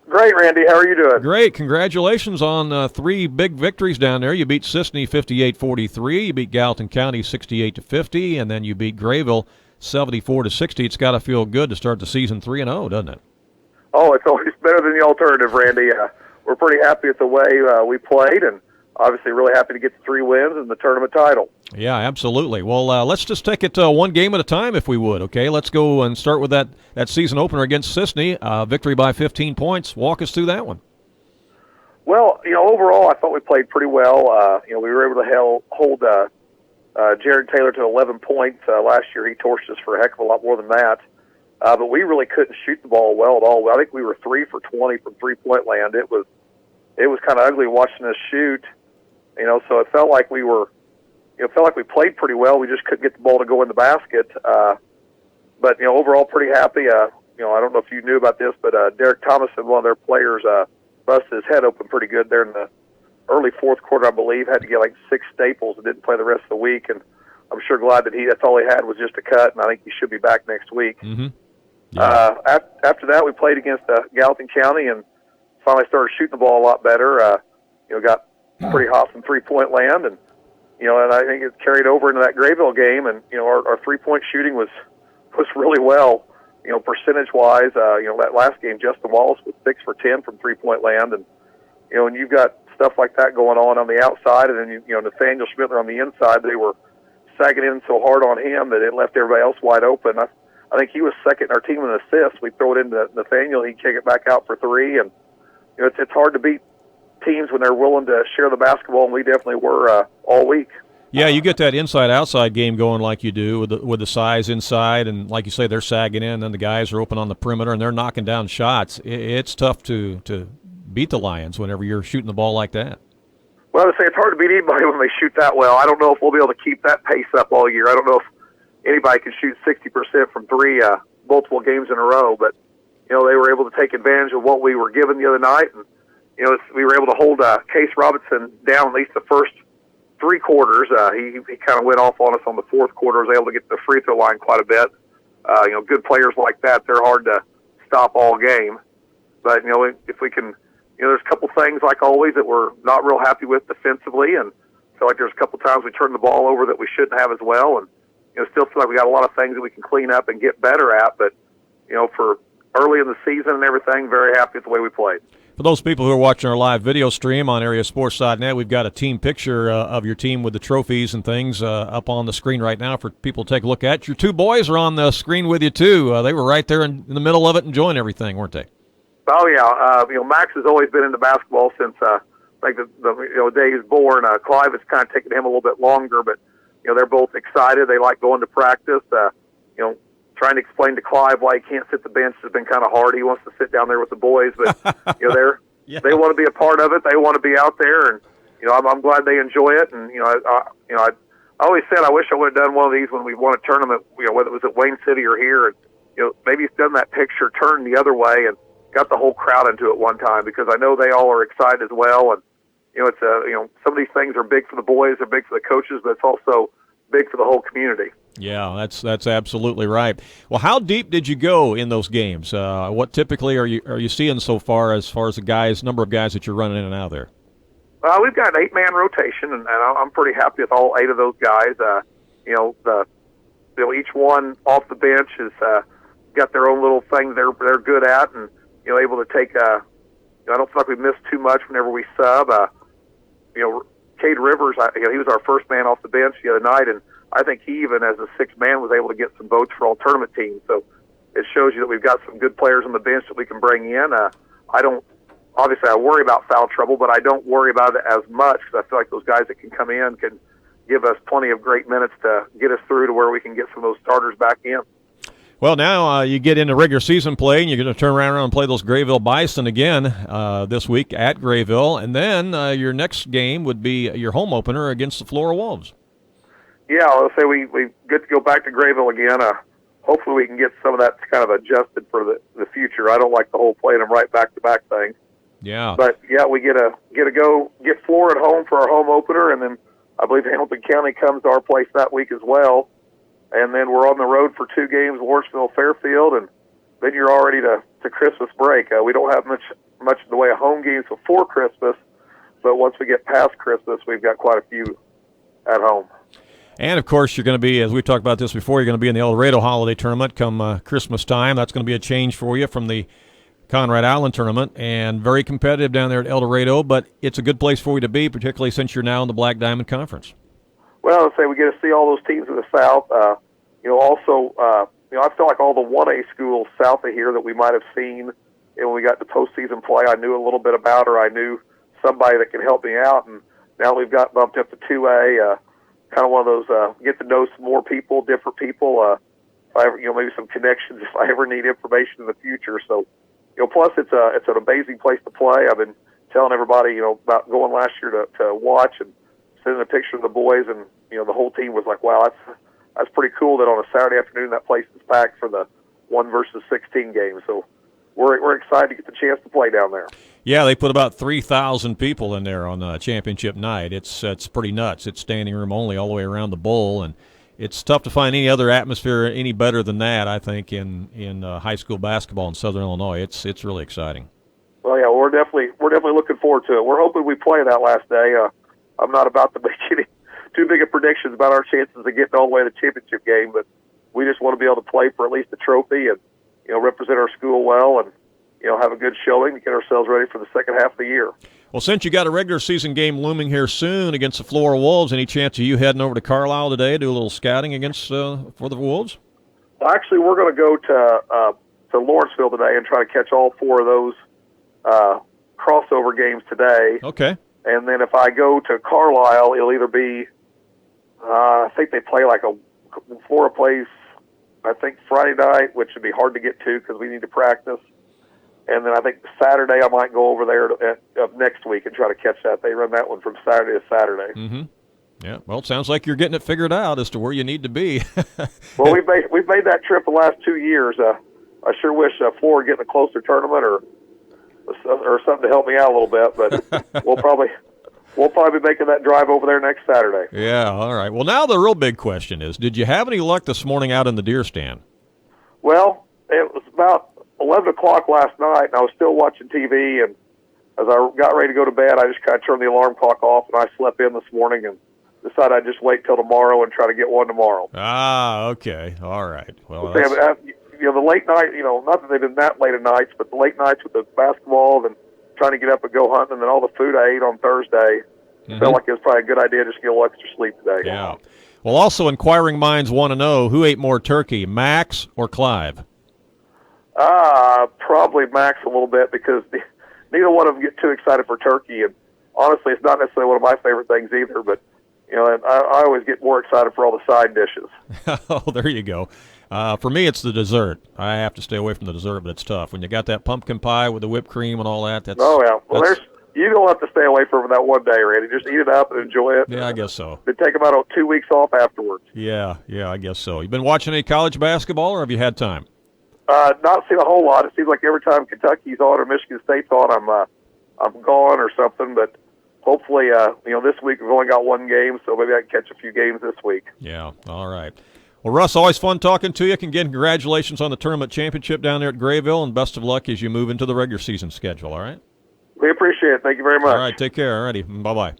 Great, Randy. How are you doing? Great. Congratulations on 3 big victories down there. You beat Sisney 58-43. You beat Gallatin County 68-50, and then you beat Grayville 74-60. It's got to feel good to start the season 3-0, doesn't it? Oh, it's always better than the alternative, Randy. We're pretty happy with the way we played, and obviously really happy to get the 3 wins and the tournament title. Yeah, absolutely. Well, let's just take it one game at a time, if we would, okay? Let's go and start with that season opener against Sisney, victory by 15 points. Walk us through that one. Well, overall, I thought we played pretty well. We were able to hold Jared Taylor to 11 points. Last year he torched us for a heck of a lot more than that. But we really couldn't shoot the ball well at all. I think we were 3 for 20 from three-point land. It was kind of ugly watching us shoot. So it felt like we played pretty well. We just couldn't get the ball to go in the basket. But overall pretty happy. I don't know if you knew about this, but Derek Thomason, one of their players, busted his head open pretty good there in the early fourth quarter, I believe. Had to get like 6 staples and didn't play the rest of the week. And I'm sure glad that that's all he had was just a cut, and I think he should be back next week. Mm-hmm. Yeah. After that, we played against Gallatin County and finally started shooting the ball a lot better. Got pretty hot from three-point land, and and I think it carried over into that Grayville game. And our three-point shooting was really well. Percentage-wise, that last game, Justin Wallace was 6 for 10 from three-point land, and and you've got stuff like that going on the outside, and then Nathaniel Schmittler on the inside. They were sagging in so hard on him that it left everybody else wide open. I think he was second in our team in assists. We throw it into Nathaniel, he'd kick it back out for 3, and it's hard to beat teams when they're willing to share the basketball, and we definitely were all week. Yeah, you get that inside-outside game going like you do with the size inside, and like you say, they're sagging in, and then the guys are open on the perimeter, and they're knocking down shots. It's tough to beat the Lions whenever you're shooting the ball like that. Well, to say it's hard to beat anybody when they shoot that well. I don't know if we'll be able to keep that pace up all year. I don't know if anybody can shoot 60% from 3 multiple games in a row, but they were able to take advantage of what we were given the other night, and we were able to hold Case Robinson down at least the first 3 quarters. He kind of went off on us on the fourth quarter. Was able to get to the free throw line quite a bit. Good players like that, they're hard to stop all game. But if we can, there's a couple things like always that we're not real happy with defensively, and feel like there's a couple times we turned the ball over that we shouldn't have as well, and still feel like we got a lot of things that we can clean up and get better at. But for early in the season and everything, very happy with the way we played. For those people who are watching our live video stream on AreaSports.net, we've got a team picture of your team with the trophies and things up on the screen right now for people to take a look at. Your 2 boys are on the screen with you, too. They were right there in the middle of it enjoying everything, weren't they? Oh, yeah. Max has always been into basketball since the day he was born. Clive has kind of taken him a little bit longer, but, they're both excited. They like going to practice. Trying to explain to Clive why he can't sit the bench has been kind of hard. He wants to sit down there with the boys, but they want to be a part of it. They want to be out there, and I'm glad they enjoy it. And I always said I wish I would have done one of these when we won a tournament. Whether it was at Wayne City or here, and maybe it's done that picture turned the other way and got the whole crowd into it one time, because I know they all are excited as well. And it's some of these things are big for the boys, they're big for the coaches, but it's also big for the whole community. Yeah, that's absolutely right. Well, how deep did you go in those games? What typically are you seeing so far as the number of guys that you're running in and out of there? We've got an 8-man rotation, and I'm pretty happy with all 8 of those guys. Each one off the bench has got their own little thing they're good at, and able to take. I don't feel like we missed too much whenever we sub. Cade Rivers, he was our first man off the bench the other night, and I think he even as a 6th man was able to get some votes for all tournament teams. So it shows you that we've got some good players on the bench that we can bring in. I worry about foul trouble, but I don't worry about it as much, because I feel like those guys that can come in can give us plenty of great minutes to get us through to where we can get some of those starters back in. Well, now you get into regular season play, and you're going to turn around and play those Grayville Bison again this week at Grayville, and then your next game would be your home opener against the Flora Wolves. Yeah, I'll say we get to go back to Grayville again. Hopefully we can get some of that kind of adjusted for the future. I don't like the whole playing them right back-to-back thing. Yeah. But, yeah, we get to get Flora at home for our home opener, and then I believe Hamilton County comes to our place that week as well. And then we're on the road for 2 games, Lawrenceville, Fairfield, and then you're already to Christmas break. We don't have much in the way of home games before Christmas, but once we get past Christmas, we've got quite a few at home. And, of course, you're going to be, as we've talked about this before, you're going to be in the El Dorado Holiday Tournament come Christmas time. That's going to be a change for you from the Conrad Island Tournament, and very competitive down there at El Dorado, but it's a good place for you to be, particularly since you're now in the Black Diamond Conference. Well, I'd say we get to see all those teams in the South. I feel like all the 1A schools south of here that we might have seen when we got to postseason play, I knew a little bit about, or I knew somebody that could help me out. And now we've got bumped up to 2A. kind of one of those get to know some more people, different people. If I ever, maybe some connections if I ever need information in the future. So, plus it's an amazing place to play. I've been telling everybody, about going last year to watch and sending a picture of the boys, and the whole team was like, wow, that's pretty cool that on a Saturday afternoon that place is packed for the 1 versus 16 game. So we're excited to get the chance to play down there. Yeah, they put about 3,000 people in there on championship night. It's pretty nuts. It's standing room only all the way around the bowl, and it's tough to find any other atmosphere any better than that, I think, in high school basketball in Southern Illinois. It's really exciting. Well, yeah, we're definitely looking forward to it. We're hoping we play that last day. I'm not about to make any too big of predictions about our chances of getting all the way to the championship game, but we just want to be able to play for at least a trophy and represent our school well and have a good showing to get ourselves ready for the second half of the year. Well, since you got a regular season game looming here soon against the Flora Wolves, any chance of you heading over to Carlisle today, do a little scouting against for the Wolves? Well, actually, we're going to go to Lawrenceville today and try to catch all 4 of those crossover games today. Okay. And then if I go to Carlisle, it'll either be I think they play Flora plays, I think, Friday night, which would be hard to get to because we need to practice. And then I think Saturday I might go over there next week and try to catch that. They run that one from Saturday to Saturday. Mm-hmm. Yeah, well, it sounds like you're getting it figured out as to where you need to be. Well, we've made that trip the last 2 years. I sure wish Flora getting a closer tournament or something to help me out a little bit. But we'll probably be making that drive over there next Saturday. Yeah, all right. Well, now the real big question is, did you have any luck this morning out in the deer stand? Well, it was about 11 o'clock last night, and I was still watching TV, and as I got ready to go to bed, I just kind of turned the alarm clock off, and I slept in this morning and decided I'd just wait till tomorrow and try to get one tomorrow. Ah, okay. All right. Well, the late night, not that they've been that late at nights, but the late nights with the basketball and trying to get up and go hunting, and then all the food I ate on Thursday, felt like it was probably a good idea just to get a little extra sleep today. Yeah. Well, also, inquiring minds want to know, who ate more turkey, Max or Clive? Probably Max a little bit because neither one of them get too excited for turkey, and honestly, it's not necessarily one of my favorite things either, but and I always get more excited for all the side dishes. Oh, there you go. For me, it's the dessert. I have to stay away from the dessert, but it's tough. When you got that pumpkin pie with the whipped cream and all that, that's... Oh, yeah. Well, you don't have to stay away from it that one day, Randy. Just eat it up and enjoy it. Yeah, I guess so. Then take about 2 weeks off afterwards. Yeah, I guess so. You been watching any college basketball, or have you had time? Not seen a whole lot. It seems like every time Kentucky's on or Michigan State's on, I'm gone or something, but hopefully, this week we've only got one game, so maybe I can catch a few games this week. Yeah, all right. Well, Russ, always fun talking to you. Again, congratulations on the tournament championship down there at Grayville, and best of luck as you move into the regular season schedule, all right? We appreciate it. Thank you very much. All right, take care. All righty, bye-bye.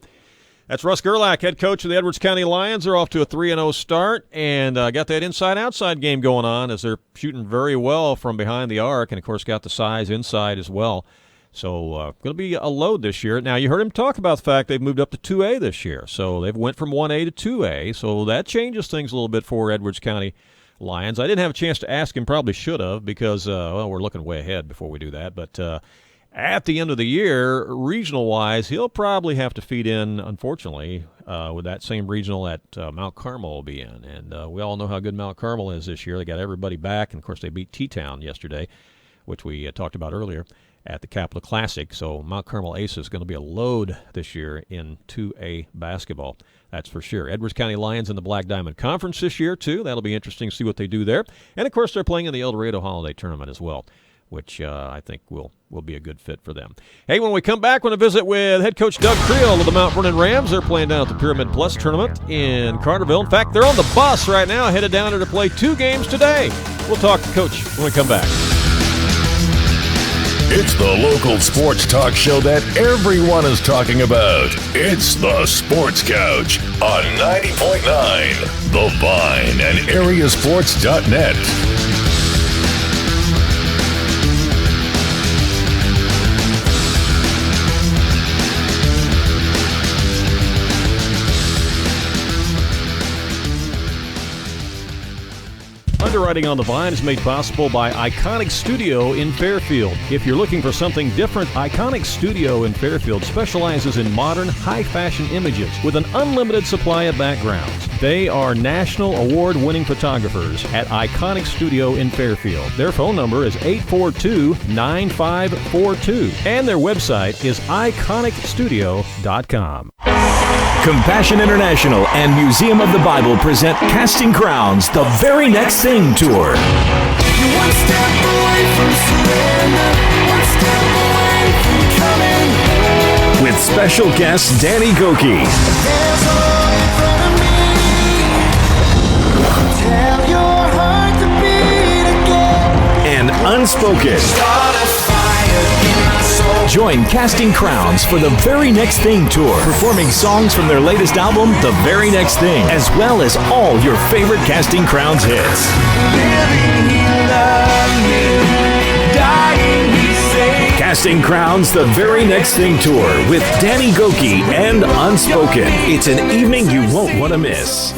That's Russ Gerlach, head coach of the Edwards County Lions. They're off to a 3-0 start, and got that inside-outside game going on as they're shooting very well from behind the arc, and, of course, got the size inside as well. So going to be a load this year. Now, you heard him talk about the fact they've moved up to 2A this year. So they've went from 1A to 2A. So that changes things a little bit for Edwards County Lions. I didn't have a chance to ask him, probably should have, because, we're looking way ahead before we do that. But at the end of the year, regional-wise, he'll probably have to feed in, unfortunately, with that same regional that Mount Carmel will be in. And we all know how good Mount Carmel is this year. They got everybody back. And, of course, they beat T-Town yesterday, which we talked about earlier at the Capital Classic. So Mount Carmel Ace is going to be a load this year in 2A basketball. That's for sure. Edwards County Lions in the Black Diamond Conference this year, too. That'll be interesting to see what they do there. And, of course, they're playing in the El Dorado Holiday Tournament as well, which I think will be a good fit for them. Hey, when we come back, we're going to visit with head coach Doug Creel of the Mount Vernon Rams. They're playing down at the Pyramid Plus Tournament in Carterville. In fact, they're on the bus right now, headed down there to play 2 games today. We'll talk to Coach when we come back. It's the local sports talk show that everyone is talking about. It's the Sports Couch on 90.9 The Vine and AreaSports.net. Underwriting on the Vine is made possible by Iconic Studio in Fairfield. If you're looking for something different, Iconic Studio in Fairfield specializes in modern, high-fashion images with an unlimited supply of backgrounds. They are national award-winning photographers at Iconic Studio in Fairfield. Their phone number is 842-9542, and their website is iconicstudio.com. Compassion International and Museum of the Bible present Casting Crowns, The Very Next Thing Tour. You're one step away from surrender, one step away from coming home. With special guest Danny Goki. There's a road in front of me. Tell your heart to beat again. And Unspoken. Start a fire in my soul. Join Casting Crowns for The Very Next Thing Tour, performing songs from their latest album, The Very Next Thing, as well as all your favorite Casting Crowns hits. Living he loved me, dying he saved. Casting Crowns, The Very Next Thing Tour with Danny Goki and Unspoken. It's an evening you won't want to miss.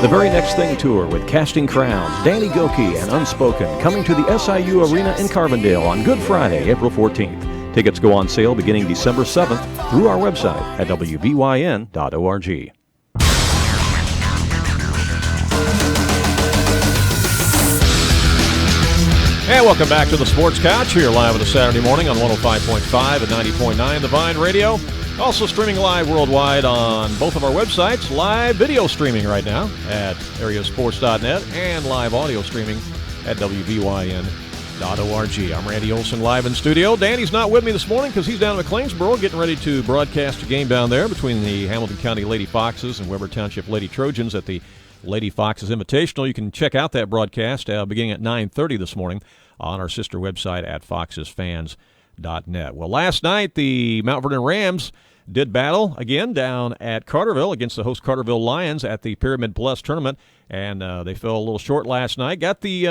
The Very Next Thing Tour with Casting Crowns, Danny Goki, and Unspoken, coming to the SIU Arena in Carbondale on Good Friday, April 14th. Tickets go on sale beginning December 7th through our website at wbyn.org. And welcome back to the Sports Couch here live on a Saturday morning on 105.5 and 90.9 The Vine Radio. Also streaming live worldwide on both of our websites. Live video streaming right now at AreaSports.net and live audio streaming at wbyn.org. I'm Randy Olson live in studio. Danny's not with me this morning because he's down in McLeansboro getting ready to broadcast a game down there between the Hamilton County Lady Foxes and Weber Township Lady Trojans at the Lady Foxes Invitational. You can check out that broadcast beginning at 9:30 this morning on our sister website at foxesfans.net. Well, last night the Mount Vernon Rams did battle again down at Carterville against the host Carterville Lions at the Pyramid Plus tournament, and they fell a little short last night. Got the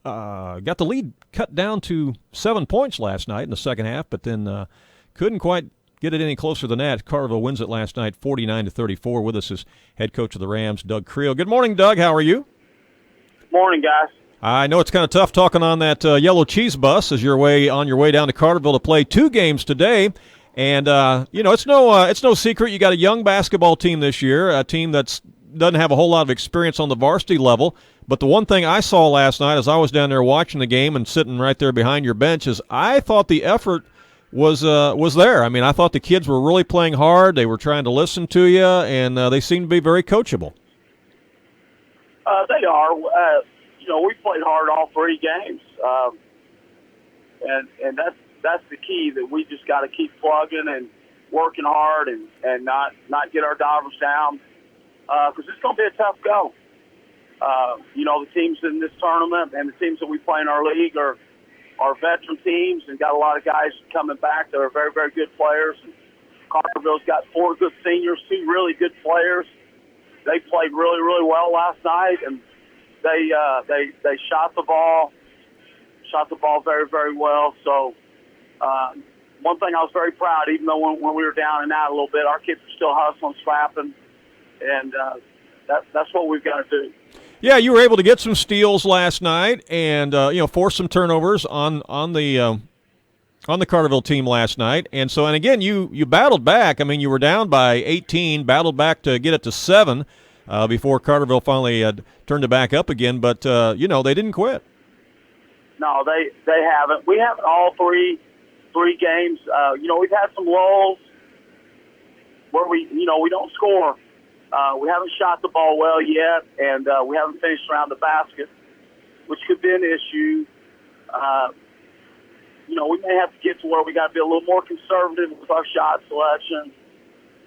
got the lead cut down to 7 points last night in the second half, but then couldn't quite get it any closer than that. Carterville wins it last night 49-34. With us is head coach of the Rams, Doug Creel. Good morning, Doug. How are you? Morning, guys. I know it's kind of tough talking on that yellow cheese bus as you're on your way down to Carterville to play 2 games today. And, it's no secret you got a young basketball team this year, a team that doesn't have a whole lot of experience on the varsity level. But the one thing I saw last night as I was down there watching the game and sitting right there behind your bench is I thought the effort was there. I mean, I thought the kids were really playing hard. They were trying to listen to you, and they seemed to be very coachable. They are. We played hard all 3 games, and that's the key, that we just got to keep plugging and working hard and not get our divers down, because it's going to be a tough go. The teams in this tournament and the teams that we play in our league are veteran teams and got a lot of guys coming back that are very, very good players. And Carterville's got 4 good seniors, 2 really good players. They played really, really well last night, and they shot the ball very, very well. So one thing I was very proud, even though when we were down and out a little bit, our kids were still hustling, scrapping, and that's what we've got to do. Yeah, you were able to get some steals last night and force some turnovers on the Carterville team last night. And again, you battled back. I mean, you were down by 18, battled back to get it to 7 before Carterville finally turned it back up again. But they didn't quit. No, they haven't. We haven't all three games. We've had some lulls where we don't score. We haven't shot the ball well yet, and we haven't finished around the basket, which could be an issue. We may have to get to where we got to be a little more conservative with our shot selection.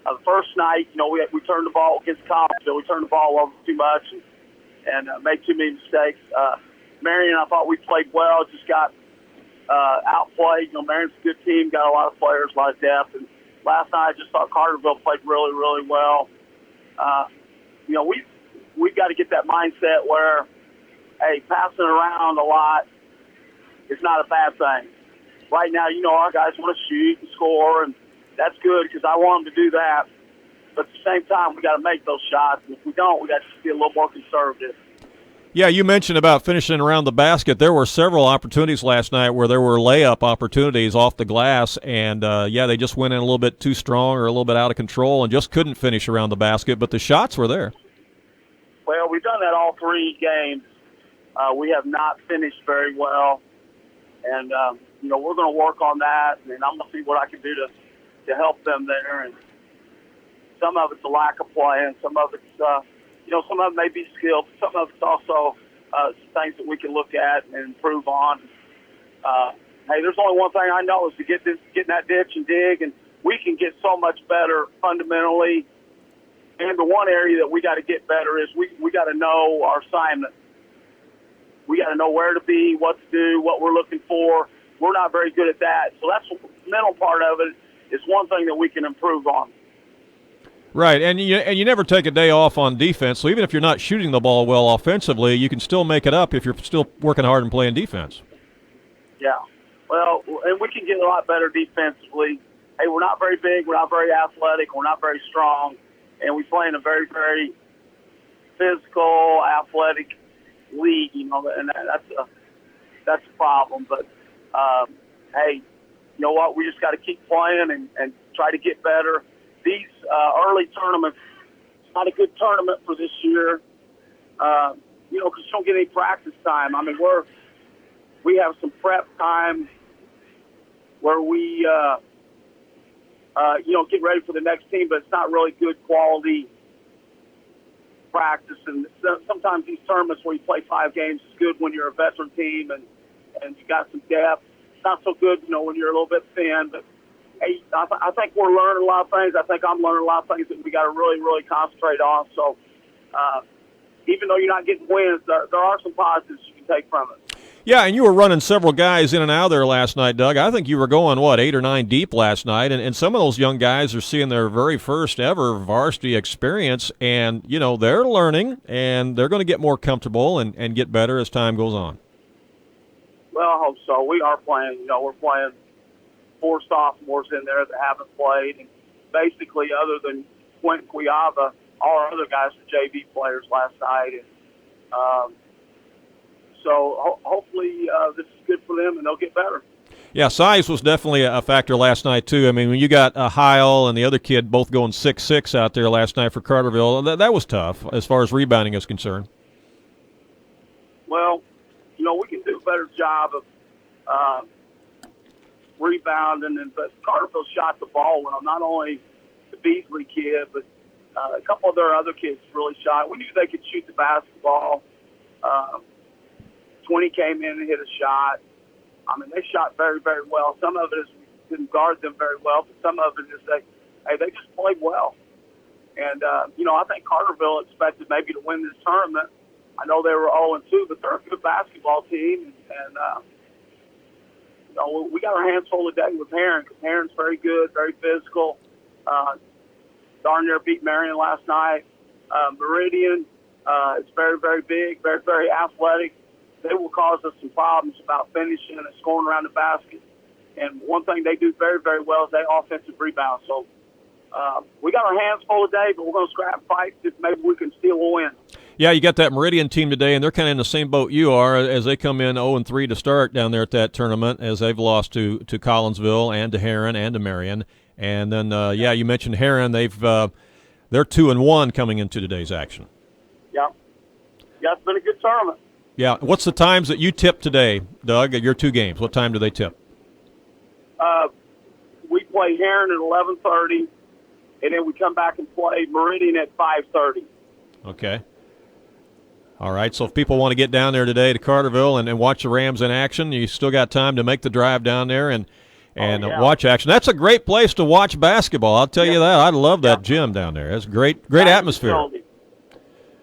The first night, we turned the ball against Collinsville. We turned the ball over too much and made too many mistakes. Marion, I thought we played well, just got outplayed. Marion's a good team, got a lot of players, a lot of depth. And last night, I just thought Carterville played really, really well. We've got to get that mindset where, hey, passing around a lot is not a bad thing. Right now, our guys want to shoot and score, and that's good because I want them to do that. But at the same time, we got to make those shots. And if we don't, we got to be a little more conservative. Yeah, you mentioned about finishing around the basket. There were several opportunities last night where there were layup opportunities off the glass, and, they just went in a little bit too strong or a little bit out of control and just couldn't finish around the basket, but the shots were there. Well, we've done that all 3 games. We have not finished very well, and, we're going to work on that, and I'm going to see what I can do to help them there. And some of it's a lack of play, and some of it's some of it may be skill, but some of it's also things that we can look at and improve on. Hey, there's only one thing I know is to get in that ditch and dig, and we can get so much better fundamentally. And the one area that we got to get better is we got to know our assignment. We got to know where to be, what to do, what we're looking for. We're not very good at that. So that's the mental part of it is one thing that we can improve on. Right, and you never take a day off on defense, so even if you're not shooting the ball well offensively, you can still make it up if you're still working hard and playing defense. Yeah, well, and we can get a lot better defensively. Hey, we're not very big, we're not very athletic, we're not very strong, and we play in a very, very physical, athletic league, and that's a problem. But, hey, you know what, we just got to keep playing and try to get better. These early tournaments, it's not a good tournament for this year, because you don't get any practice time. I mean, we have some prep time where we, get ready for the next team, but it's not really good quality practice. And sometimes these tournaments where you play 5 games is good when you're a veteran team and you got some depth. It's not so good, when you're a little bit thin, but hey, I think we're learning a lot of things. I think I'm learning a lot of things that we got to really, really concentrate on. So even though you're not getting wins, there are some positives you can take from it. Yeah, and you were running several guys in and out there last night, Doug. I think you were going, 8 or 9 deep last night, and some of those young guys are seeing their very first ever varsity experience, and, they're learning, and they're going to get more comfortable and get better as time goes on. Well, I hope so. We are playing, we're playing 4 sophomores in there that haven't played, and basically other than Quentin Quiava, all our other guys were JV players last night, and so hopefully this is good for them and they'll get better. Yeah, size was definitely a factor last night too. I mean, when you got Heil and the other kid both going 6'6" out there last night for Carterville, that was tough as far as rebounding is concerned. Well, we can do a better job of rebounding, but Carterville shot the ball well. Not only the Beasley kid, but a couple of their other kids really shot. We knew they could shoot the basketball. 20 came in and hit a shot. I mean, they shot very, very well. Some of it is we didn't guard them very well, but some of it is they just played well. And, I think Carterville expected maybe to win this tournament. I know they were 0-2, but they're a good basketball team. And we got our hands full today with Heron, because Heron's very good, very physical. Darn near beat Marion last night. Meridian is very, very big, very, very athletic. They will cause us some problems about finishing and scoring around the basket. And one thing they do very, very well is they offensive rebound. So we got our hands full today, but we're going to scrap and fight if maybe we can steal a win. Yeah, you got that Meridian team today, and they're kind of in the same boat you are as they come in 0-3 to start down there at that tournament, as they've lost to Collinsville and to Heron and to Marion. And then, you mentioned Heron. They're 2-1 coming into today's action. Yeah, it's been a good tournament. Yeah, what's the times that you tip today, Doug, at your 2 games? What time do they tip? We play Heron at 11:30, and then we come back and play Meridian at 5:30. Okay. All right, so if people want to get down there today to Carterville and watch the Rams in action, you still got time to make the drive down there and watch action. That's a great place to watch basketball. I'll tell you that. I love that gym down there. It's great atmosphere. Facility.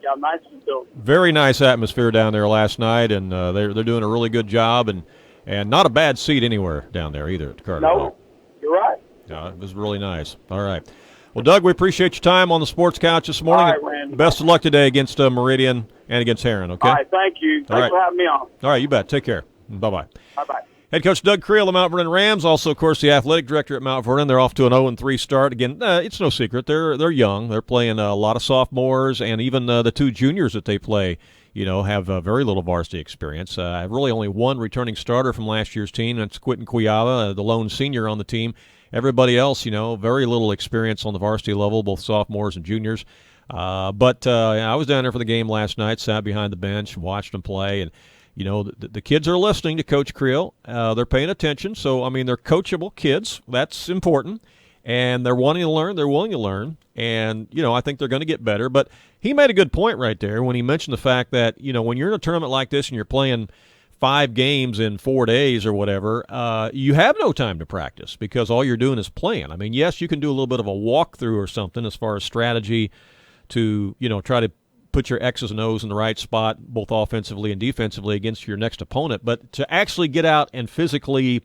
Yeah, nice facility. Very nice atmosphere down there last night, and they're doing a really good job, and not a bad seat anywhere down there either at Carterville. No, you're right. Yeah, it was really nice. All right. Well, Doug, we appreciate your time on the Sports Couch this morning. All right, Randy. Best of luck today against Meridian and against Heron, okay? All right, thank you. Thanks for having me on. All right, you bet. Take care. Bye-bye. Bye-bye. Head coach Doug Creel, the Mount Vernon Rams, also, of course, the athletic director at Mount Vernon. They're off to an 0-3 start. Again, it's no secret. They're young. They're playing a lot of sophomores, and even the two juniors that they play, have very little varsity experience. Really only one returning starter from last year's team. That's Quentin Cuyava, the lone senior on the team. Everybody else, very little experience on the varsity level, both sophomores and juniors. But I was down there for the game last night, sat behind the bench, watched them play, and the kids are listening to Coach Creel. They're paying attention. So, they're coachable kids. That's important. And they're wanting to learn. They're willing to learn. And, I think they're going to get better. But he made a good point right there when he mentioned the fact that, when you're in a tournament like this and you're playing 5 games in 4 days or whatever, you have no time to practice because all you're doing is playing. Yes, you can do a little bit of a walkthrough or something as far as strategy to, try to put your X's and O's in the right spot, both offensively and defensively, against your next opponent. But to actually get out and physically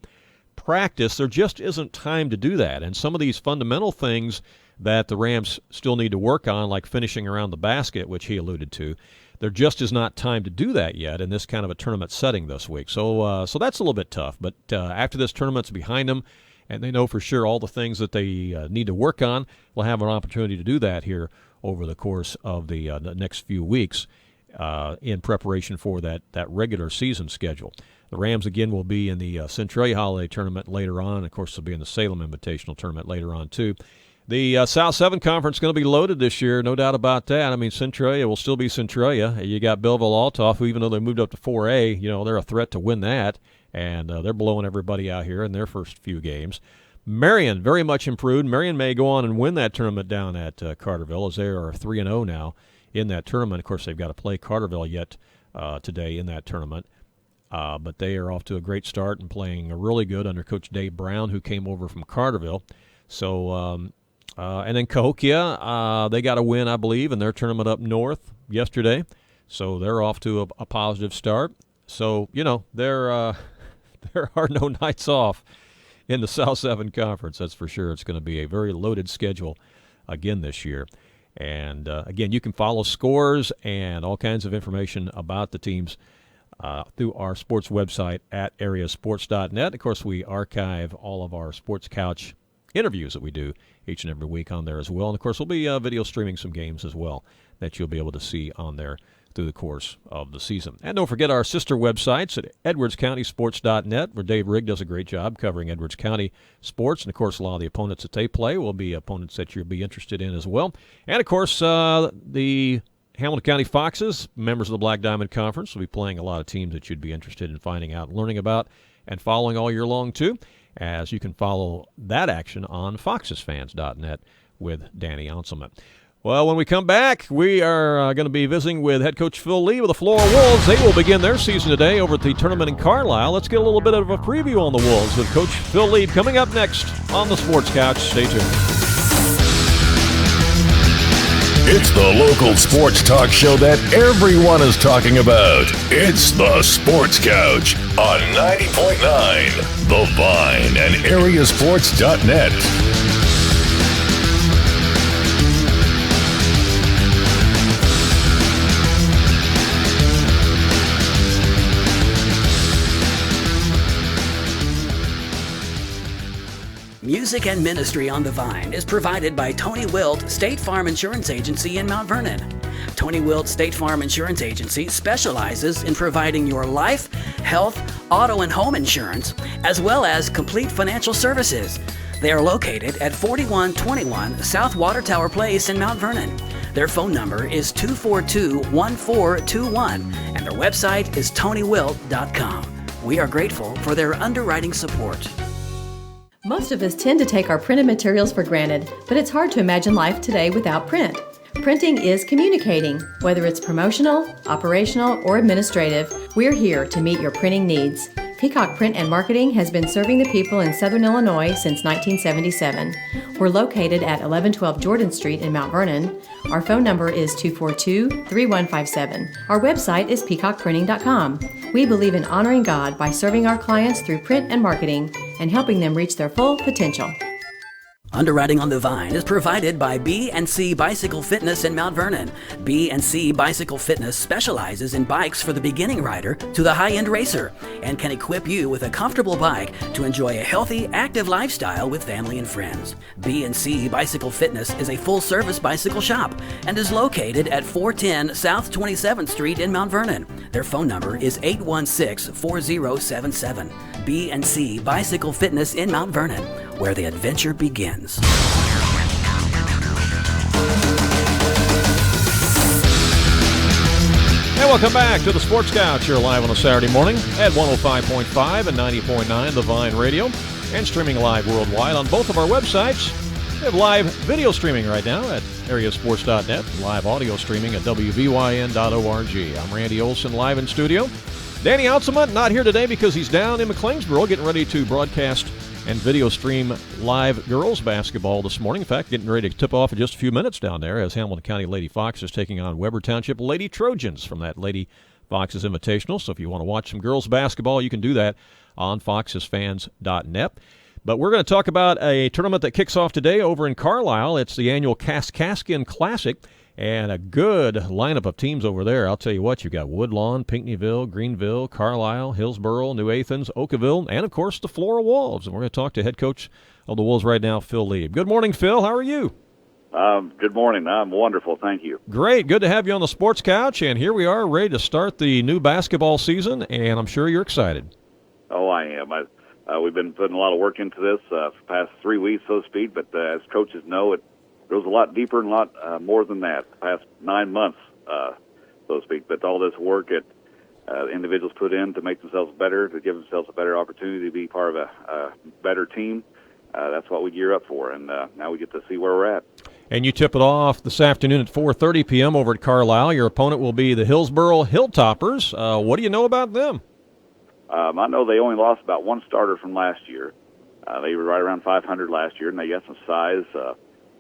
practice, there just isn't time to do that. And some of these fundamental things that the Rams still need to work on, like finishing around the basket, which he alluded to, there just is not time to do that yet in this kind of a tournament setting this week. So that's a little bit tough. But after this tournament's behind them, and they know for sure all the things that they need to work on, we'll have an opportunity to do that here over the course of the next few weeks in preparation for that regular season schedule. The Rams, again, will be in the Centralia Holiday Tournament later on. Of course, they'll be in the Salem Invitational Tournament later on, too. The South 7 Conference is going to be loaded this year, no doubt about that. Centralia will still be Centralia. You got Belleville-Altough, who, even though they moved up to 4A, they're a threat to win that, and they're blowing everybody out here in their first few games. Marion, very much improved. Marion may go on and win that tournament down at Carterville, as they are 3-0 now in that tournament. Of course, they've got to play Carterville yet today in that tournament. But they are off to a great start and playing really good under Coach Dave Brown, who came over from Carterville. So, and then Cahokia, they got a win, I believe, in their tournament up north yesterday. So they're off to a positive start. So, there are no nights off in the South 7 Conference, that's for sure. It's going to be a very loaded schedule again this year. And, again, you can follow scores and all kinds of information about the teams through our sports website at AreaSports.net. Of course, we archive all of our Sports Couch interviews that we do each and every week on there as well. And, of course, we'll be video streaming some games as well that you'll be able to see on there through the course of the season. And don't forget our sister websites at EdwardsCountySports.net, where Dave Rigg does a great job covering Edwards County sports. And, of course, a lot of the opponents that they play will be opponents that you'll be interested in as well. And, of course, the Hamilton County Foxes, members of the Black Diamond Conference, will be playing a lot of teams that you'd be interested in finding out and learning about and following all year long, too, as you can follow that action on FoxesFans.net with Danny Onselman. Well, when we come back, we are going to be visiting with head coach Phil Lee with the Flora Wolves. They will begin their season today over at the tournament in Carlisle. Let's get a little bit of a preview on the Wolves with Coach Phil Lee coming up next on the Sports Couch. Stay tuned. It's the local sports talk show that everyone is talking about. It's the Sports Couch on 90.9 The Vine and AreaSports.net. Music and ministry on the Vine is provided by Tony Wilt State Farm Insurance Agency in Mount Vernon. Tony Wilt State Farm Insurance Agency specializes in providing your life, health, auto, and home insurance, as well as complete financial services. They are located at 4121 South Water Tower Place in Mount Vernon. Their phone number is 242-1421, and their website is TonyWilt.com. We are grateful for their underwriting support. Most of us tend to take our printed materials for granted, but it's hard to imagine life today without print. Printing is communicating. Whether it's promotional, operational, or administrative, we're here to meet your printing needs. Peacock Print and Marketing has been serving the people in Southern Illinois since 1977. We're located at 1112 Jordan Street in Mount Vernon. Our phone number is 242-3157. Our website is peacockprinting.com. We believe in honoring God by serving our clients through print and marketing and helping them reach their full potential. Underwriting on the Vine is provided by B&C Bicycle Fitness in Mount Vernon. B&C Bicycle Fitness specializes in bikes for the beginning rider to the high-end racer and can equip you with a comfortable bike to enjoy a healthy, active lifestyle with family and friends. B&C Bicycle Fitness is a full-service bicycle shop and is located at 410 South 27th Street in Mount Vernon. Their phone number is 816-4077. B&C Bicycle Fitness in Mount Vernon, where the adventure begins. And welcome back to the Sports Couch here live on a Saturday morning at 105.5 and 90.9 The Vine Radio and streaming live worldwide on both of our websites. We have live video streaming right now at AreaSports.net, live audio streaming at WVYN.org. I'm Randy Olson, live in studio. Danny Outselman not here today because he's down in McLeansboro getting ready to broadcast and video stream live girls basketball this morning. In fact, getting ready to tip off in just a few minutes down there as Hamilton County Lady Fox is taking on Weber Township Lady Trojans from that Lady Fox's Invitational. So if you want to watch some girls basketball, you can do that on foxesfans.net. But we're going to talk about a tournament that kicks off today over in Carlisle. It's the annual Kaskaskin Classic. And a good lineup of teams over there. I'll tell you what, you've got Woodlawn, Pinckneyville, Greenville, Carlisle, Hillsboro, New Athens, Oakville, and, of course, the Flora Wolves. And we're going to talk to head coach of the Wolves right now, Phil Lieb. Good morning, Phil. How are you? Good morning. I'm wonderful. Thank you. Great. Good to have you on the Sports Couch. And here we are ready to start the new basketball season, and I'm sure you're excited. Oh, I am. We've been putting a lot of work into this for the past 3 weeks, so to speak. But as coaches know, it goes a lot deeper and a lot more than that, the past 9 months, so to speak. But all this work that individuals put in to make themselves better, to give themselves a better opportunity to be part of a better team, that's what we gear up for. And now we get to see where we're at. And you tip it off this afternoon at 4:30 p.m. over at Carlisle. Your opponent will be the Hillsboro Hilltoppers. What do you know about them? I know they only lost about one starter from last year. They were right around 500 last year, and they got some size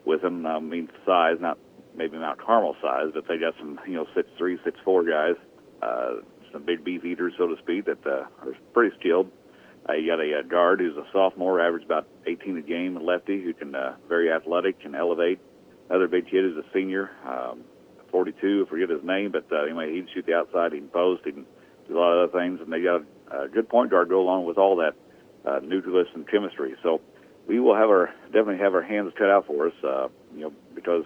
with them. I mean, size, not maybe Mount Carmel size, but they got some, 6'3", 6'4" guys, some big beef eaters, so to speak, that are pretty skilled. You got a guard who's a sophomore, average about 18 a game, a lefty who can very athletic, can elevate. Another big kid is a senior, 42, I forget his name, but anyway, he can shoot the outside, he can post, he can do a lot of other things, and they got a good point guard go along with all that nucleus and chemistry. So we will definitely have our hands cut out for us, because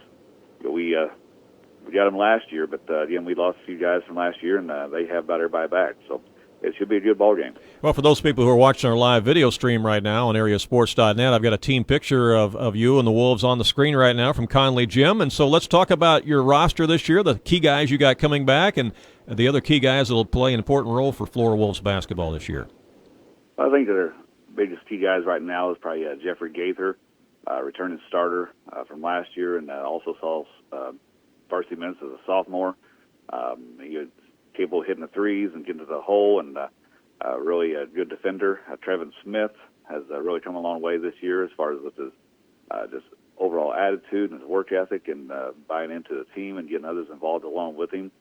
we got them last year, but again, we lost a few guys from last year, and they have about everybody back. So it should be a good ball game. Well, for those people who are watching our live video stream right now on AreaSports.net, I've got a team picture of you and the Wolves on the screen right now from Conley Gym. And so let's talk about your roster this year, the key guys you got coming back, and the other key guys that will play an important role for Flora Wolves basketball this year. I think their biggest key guys right now is probably Jeffrey Gaither, returning starter from last year, and also saw varsity minutes as a sophomore. He was capable of hitting the threes and getting to the hole, and really a good defender. Trevin Smith has really come a long way this year as far as with his just overall attitude and his work ethic and buying into the team and getting others involved along with him.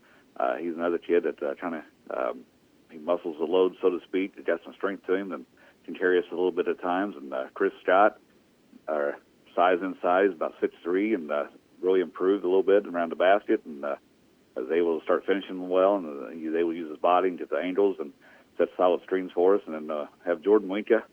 He's another kid that he muscles the load, so to speak. He's got some strength to him and can carry us a little bit at times. And Chris Scott, size inside, about 6'3", and really improved a little bit around the basket, and was able to start finishing well, and he was able to use his body and get the angles and set solid screens for us. And then have Jordan Winka,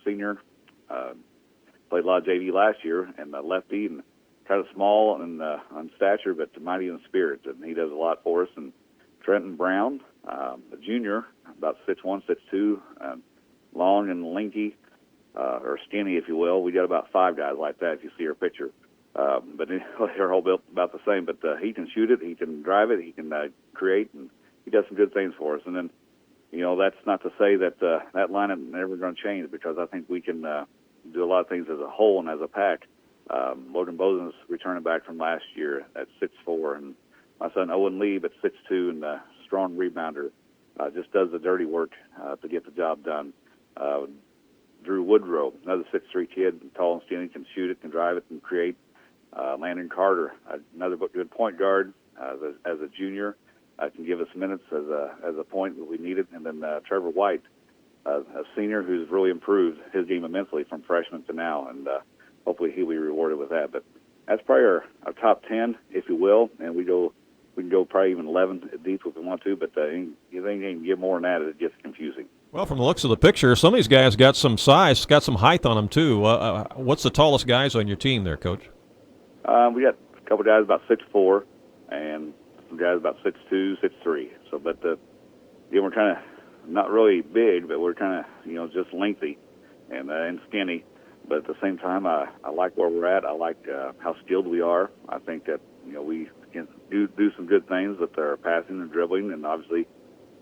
senior, played a lot of JV last year, and lefty, and kind of small and on stature, but mighty in spirit, and he does a lot for us. And Trenton Brown, a junior, about 6'1", 6'2", long and lanky, or skinny, if you will. We got about 5 guys like that if you see our picture. But they're all built about the same. But he can shoot it, he can drive it, he can create, and he does some good things for us. And then, that's not to say that that lineup is never going to change, because I think we can do a lot of things as a whole and as a pack. Logan Bosen's returning back from last year at 6'4", and my son Owen Lee at 6'2", and a strong rebounder, just does the dirty work to get the job done. Drew Woodrow, another 6'3" kid, tall and skinny, can shoot it, can drive it, and create. Landon Carter, another good point guard as a junior, can give us minutes as a point that we needed. And then Trevor White, a senior who's really improved his game immensely from freshman to now. And hopefully he'll be rewarded with that. But that's probably our top 10, if you will, and we can go probably even 11 deep if we want to, but you think you can get more than that, it gets confusing. Well, from the looks of the picture, some of these guys got some size, got some height on them, too. What's the tallest guys on your team there, Coach? We got a couple guys about 6'4", and some guys about 6'2", 6'3". So, but we're kind of not really big, but we're kind of just lengthy and skinny. But at the same time, I like where we're at. I like how skilled we are. I think that we can do some good things with our passing and dribbling, and obviously,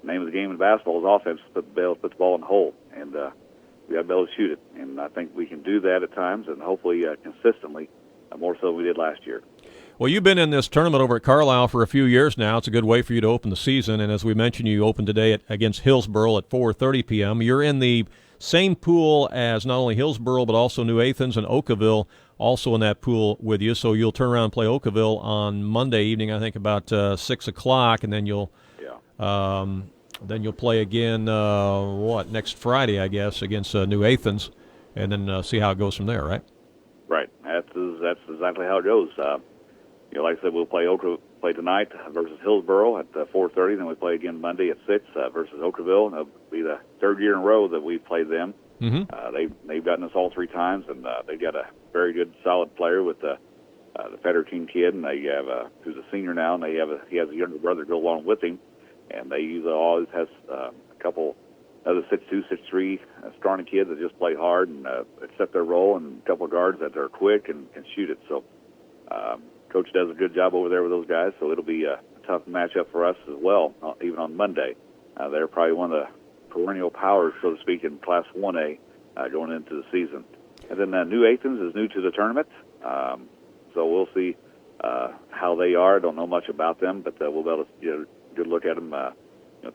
the name of the game in basketball is offense. Put the ball in the hole, and we got to be able to shoot it. And I think we can do that at times, and hopefully consistently, more so than we did last year. Well, you've been in this tournament over at Carlisle for a few years now. It's a good way for you to open the season. And as we mentioned, you opened today against Hillsboro at 4:30 p.m. You're in the same pool as not only Hillsboro but also New Athens and Oakville, also in that pool with you. So you'll turn around and play Oakville on Monday evening, I think about 6 o'clock, and then you'll play again next Friday, I guess, against New Athens, and then see how it goes from there, right? Right. That's exactly how it goes. Like I said, we'll play tonight versus Hillsboro at 4:30. Then we play again Monday at 6 versus Oakville, and it'll be the third year in a row that we've played them. Mm-hmm. They've gotten us all 3 times, and they've got a very good, solid player with the Federer kid, and they have who's a senior now, and he has a younger brother go along with him, and they always has a couple other 6'2", 6'3" strong kids that just play hard and accept their role, and a couple of guards that are quick and can shoot it. So. Coach does a good job over there with those guys, so it'll be a tough matchup for us as well, even on Monday. They're probably one of the perennial powers, so to speak, in Class 1A going into the season. And then New Athens is new to the tournament, so we'll see how they are. I don't know much about them, but we'll be able to get a good look at them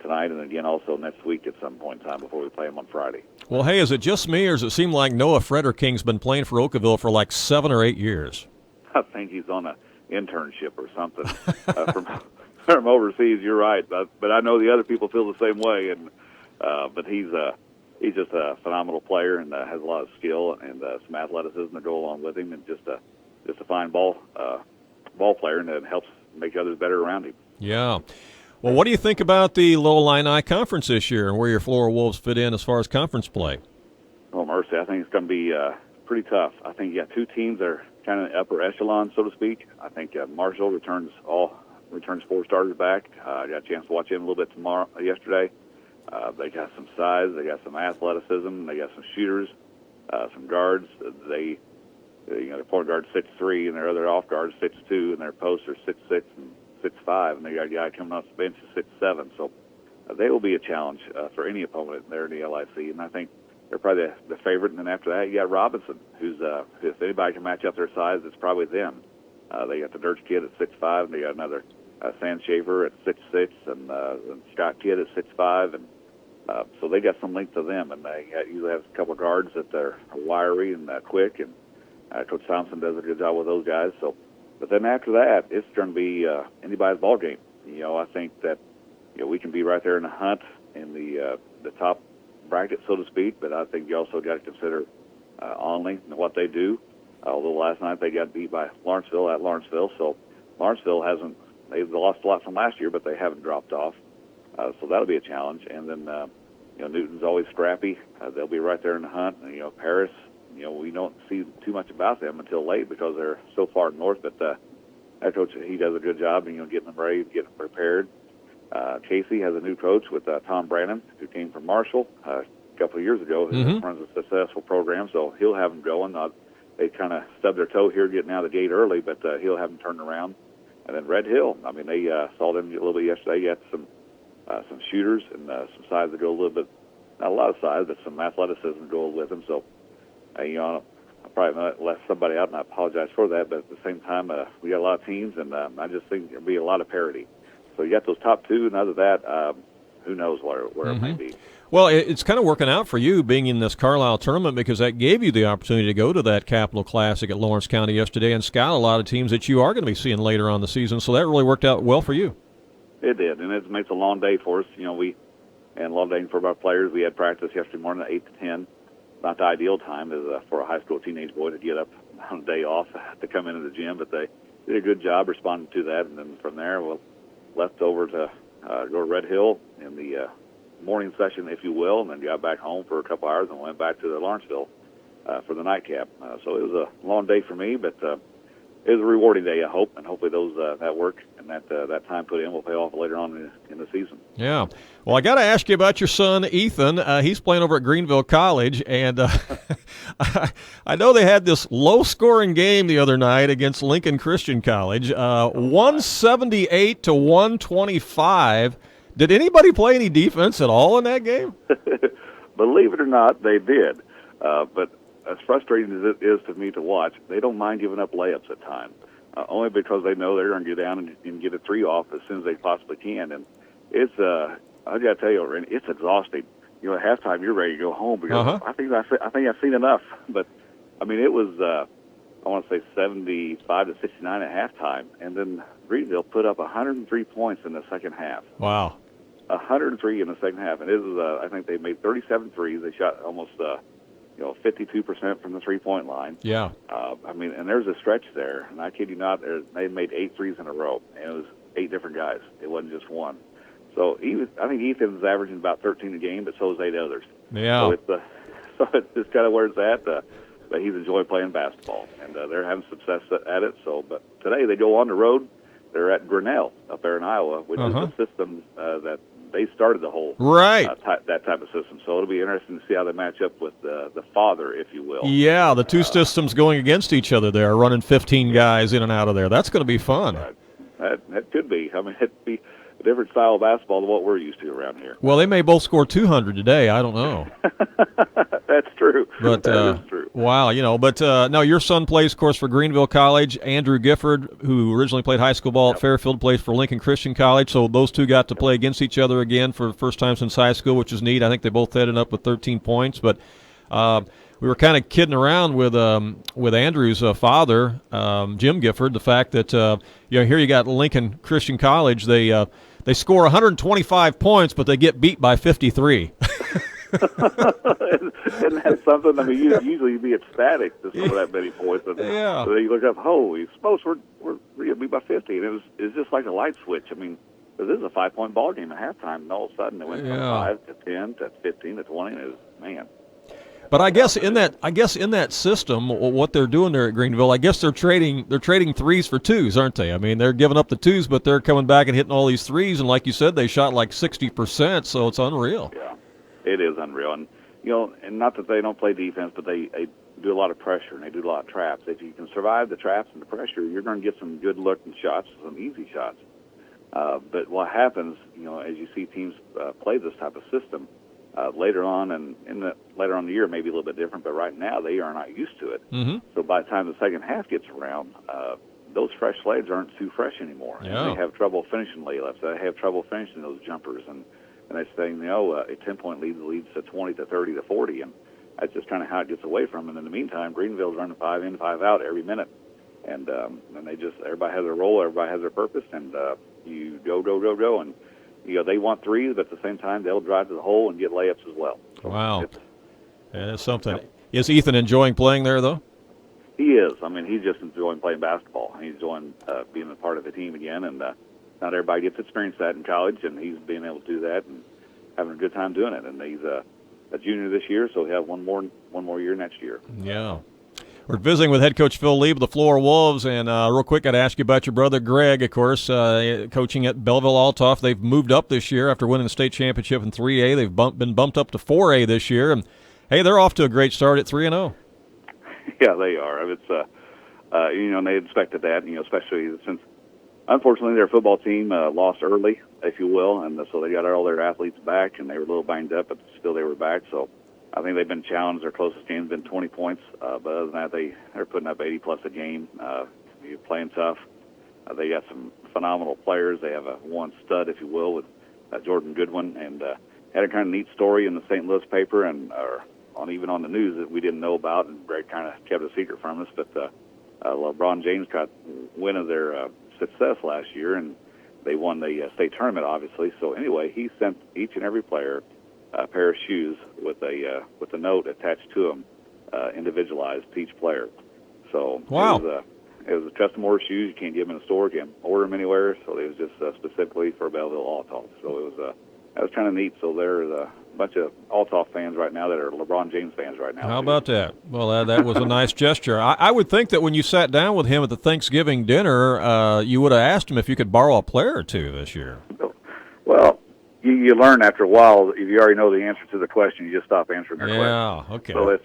tonight and again also next week at some point in time before we play them on Friday. Well, hey, is it just me, or does it seem like Noah Frederking's been playing for Oakville for like 7 or 8 years? I think he's on an internship or something from overseas. You're right, but I know the other people feel the same way. And but he's just a phenomenal player and has a lot of skill and some athleticism to go along with him, and just a fine ball player, and it helps make others better around him. Yeah. Well, what do you think about the Little Illini Conference this year, and where your Florida Wolves fit in as far as conference play? Oh, mercy! I think it's going to be pretty tough. I think you got 2 teams that are kind of upper echelon, so to speak. I think Marshall returns 4 starters back. I got a chance to watch him a little bit yesterday. They got some size, they got some athleticism, they got some shooters, some guards. Their point guard's 6'3", and their other off guard's 6'2", and their posts are 6'6" and 6'5", and they got a guy coming off the bench is 6'7". So they will be a challenge for any opponent there in the LIC, and I think they're probably the favorite. And then after that, you got Robinson, who's if anybody can match up their size, it's probably them. They got the Dirch kid at 6'5", and they got another Sandshaver at 6'6", and Scott kid at 6'5", and so they got some length to them. And they usually have a couple of guards that are wiry and quick, and Coach Thompson does a good job with those guys. So, but then after that, it's going to be anybody's ball game. I think that we can be right there in the hunt in the top bracket, so to speak, but I think you also got to consider Onley and what they do. Although last night they got beat by Lawrenceville at Lawrenceville, so Lawrenceville they've lost a lot from last year, but they haven't dropped off. So that'll be a challenge. And then Newton's always scrappy. They'll be right there in the hunt. And, Paris, we don't see too much about them until late because they're so far north. But that coach, he does a good job, getting them ready, getting them prepared. Casey has a new coach with Tom Brannon, who came from Marshall a couple of years ago. He runs a successful program, so he'll have them going. They kind of stubbed their toe here getting out of the gate early, but he'll have them turned around. And then Red Hill, they saw them a little bit yesterday. You had some shooters and some size to go a little bit, not a lot of size, but some athleticism to go with them. So, I probably left somebody out, and I apologize for that. But at the same time, we got a lot of teams, and I just think there'll be a lot of parity. So you got those top 2, and other than that, who knows where it may be. Well, it's kind of working out for you being in this Carlisle tournament, because that gave you the opportunity to go to that Capital Classic at Lawrence County yesterday and scout a lot of teams that you are going to be seeing later on the season. So that really worked out well for you. It did, and it makes a long day for us. And a long day for our players. We had practice yesterday morning at 8 to 10. Not the ideal time for a high school teenage boy to get up on a day off to come into the gym, but they did a good job responding to that. And then from there, we left over to go to Red Hill in the morning session, if you will, and then got back home for a couple hours and went back to Lawrenceville for the nightcap. So it was a long day for me, but it was a rewarding day, I hope, and hopefully those that work and that time put in will pay off later on in the season. Yeah. Well, I got to ask you about your son, Ethan. He's playing over at Greenville College, and I know they had this low-scoring game the other night against Lincoln Christian College, 178 to 125. Did anybody play any defense at all in that game? Believe it or not, they did. But as frustrating as it is to me to watch, they don't mind giving up layups at times, only because they know they're going to get down and get a three off as soon as they possibly can. And it's, I got to tell you, Randy, it's exhausting. You know, at halftime, you're ready to go home because I think I've seen enough. But I mean, it was I want to say 75 to 69 at halftime, and then Greenville put up 103 points in the second half. Wow. 103 in the second half, and it was I think they made 37 threes. They shot almost 52% from the three-point line. Yeah. I mean, and there's a stretch there, and I kid you not, they made 8 threes in a row, and it was 8 different guys. It wasn't just one. So I think Ethan's averaging about 13 a game, but so is 8 others. Yeah. So it's just kind of where it's at. But he's enjoying playing basketball, and they're having success at it. So, but today they go on the road. They're at Grinnell up there in Iowa, which is a system that they started the whole that type of system. So it'll be interesting to see how they match up with the father, if you will. Yeah, the two systems going against each other there, running 15 guys in and out of there. That's going to be fun. That could be. I mean, it'd be a different style of basketball than what we're used to around here. Well, they may both score 200 today. I don't know. That's true. But that is true. Wow, But no, your son plays, of course, for Greenville College. Andrew Gifford, who originally played high school ball at Fairfield, plays for Lincoln Christian College. So those two got to play against each other again for the first time since high school, which is neat. I think they both ended up with 13 points. But we were kind of kidding around with Andrew's father, Jim Gifford, the fact that here you got Lincoln Christian College. They score 125 points, but they get beat by 53. Isn't that something? I mean, usually you'd be ecstatic to score that many points. So then you look up, holy smokes, we're going to be by 50. And it's just like a light switch. I mean, this is a 5-point ball game at halftime, and all of a sudden it went from 5 to 10 to 15 to 20, and it was, man. But I guess in that system, what they're doing there at Greenville, I guess they're trading threes for twos, aren't they? I mean, they're giving up the twos, but they're coming back and hitting all these threes, and like you said, they shot like 60%, so it's unreal. Yeah, it is unreal, and and not that they don't play defense, but they do a lot of pressure and they do a lot of traps. If you can survive the traps and the pressure, you're going to get some good-looking shots, some easy shots. But what happens, as you see teams play this type of system. Later on, and later on in the year, maybe a little bit different, but right now they are not used to it. Mm-hmm. So by the time the second half gets around, those fresh legs aren't too fresh anymore. Yeah. And they have trouble finishing layups. They have trouble finishing those jumpers. And they say, a 10-point lead leads to 20 to 30 to 40. And that's just kind of how it gets away from them. And in the meantime, Greenville's running 5 in, 5 out every minute. And everybody has their role, everybody has their purpose, and you go. And they want threes, but at the same time, they'll drive to the hole and get layups as well. Wow. That's something. Is Ethan enjoying playing there, though? He is. I mean, he's just enjoying playing basketball. He's enjoying being a part of the team again, and not everybody gets to experience that in college, and he's being able to do that and having a good time doing it. And he's a junior this year, so he'll have one more year next year. Yeah. We're visiting with head coach Phil Lee of the Flora Wolves, and real quick, I'd ask you about your brother Greg, of course, coaching at Belleville-Altough. They've moved up this year after winning the state championship in 3A. They've been bumped up to 4A this year, and hey, they're off to a great start at 3-0. Yeah, they are. It's they expected that, especially since unfortunately their football team lost early, if you will, and so they got all their athletes back, and they were a little banged up, but still they were back. So I think they've been challenged. Their closest game's been 20 points, but other than that, they're putting up 80-plus a game. You're playing tough. They got some phenomenal players. They have one stud, if you will, with Jordan Goodwin, and had a kind of neat story in the St. Louis paper and even on the news that we didn't know about, and Greg kind of kept a secret from us. But LeBron James got wind of their success last year, and they won the state tournament, obviously. So anyway, he sent each and every player a pair of shoes with a note attached to them, individualized to each player. So wow. It was a custom order shoes. You can't get them in a store. You can't order them anywhere. So it was just specifically for Belleville Althoff. So it was that was kind of neat. So there's a bunch of Althoff fans right now that are LeBron James fans right now. How about that? Well, that was a nice gesture. I would think that when you sat down with him at the Thanksgiving dinner, you would have asked him if you could borrow a player or two this year. Well, you learn after a while, if you already know the answer to the question, you just stop answering their question. Yeah, okay. So it's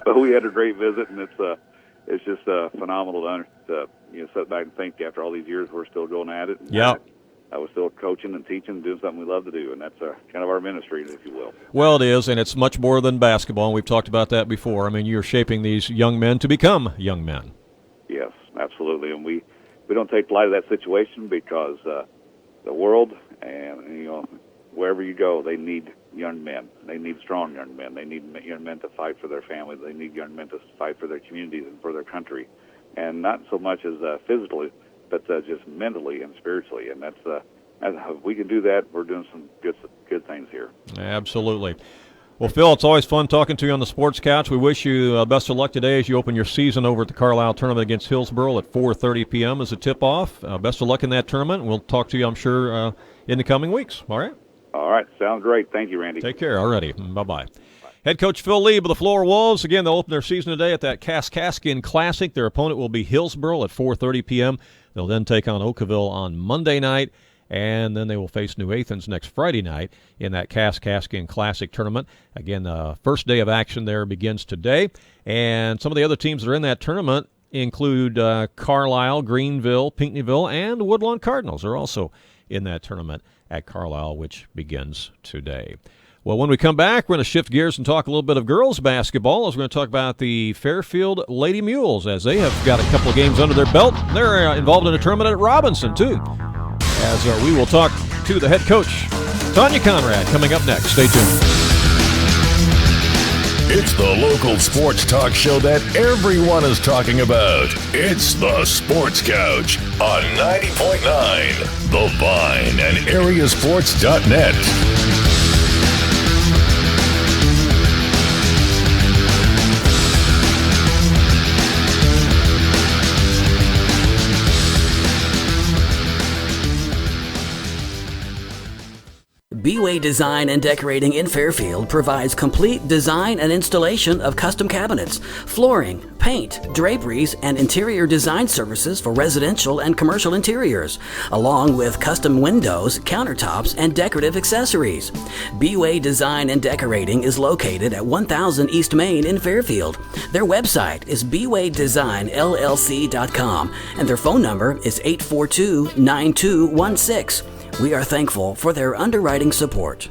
but we had a great visit, and it's just phenomenal to sit back and think after all these years we're still going at it. Yeah. I was still coaching and teaching, doing something we love to do, and that's kind of our ministry, if you will. Well, it is, and it's much more than basketball, and we've talked about that before. I mean, you're shaping these young men to become young men. Yes, absolutely, and we don't take light of that situation because the world and wherever you go, they need young men. They need strong young men. They need young men to fight for their families. They need young men to fight for their communities and for their country, and not so much as physically, but just mentally and spiritually. And that's if we can do that, we're doing some good things here. Absolutely. Well, Phil, it's always fun talking to you on the Sports Couch. We wish you best of luck today as you open your season over at the Carlisle tournament against Hillsboro at 4:30 p.m. as a tip-off. Best of luck in that tournament. We'll talk to you, I'm sure, in the coming weeks. All right? All right. Sounds great. Thank you, Randy. Take care. All righty. Bye-bye. Head coach Phil Lee of the Floor Wolves. Again, they'll open their season today at that Kaskaskin Classic. Their opponent will be Hillsboro at 4:30 p.m. They'll then take on Oakville on Monday night, and then they will face New Athens next Friday night in that Kaskaskin Classic tournament. Again, the first day of action there begins today, and some of the other teams that are in that tournament include Carlisle, Greenville, Pinckneyville, and Woodlawn Cardinals are also in that tournament at Carlisle, which begins today. Well, when we come back, we're going to shift gears and talk a little bit of girls basketball as we're going to talk about the Fairfield Lady Mules as they have got a couple of games under their belt. They're involved in a tournament at Robinson, too. As we will talk to the head coach, Tanya Conrad, coming up next. Stay tuned. It's the local sports talk show that everyone is talking about. It's the Sports Couch on 90.9 The Vine and AreaSports.net. B-Way Design and Decorating in Fairfield provides complete design and installation of custom cabinets, flooring, paint, draperies, and interior design services for residential and commercial interiors, along with custom windows, countertops, and decorative accessories. B-Way Design and Decorating is located at 1000 East Main in Fairfield. Their website is bwaydesignllc.com, and their phone number is 842-9216. We are thankful for their underwriting support.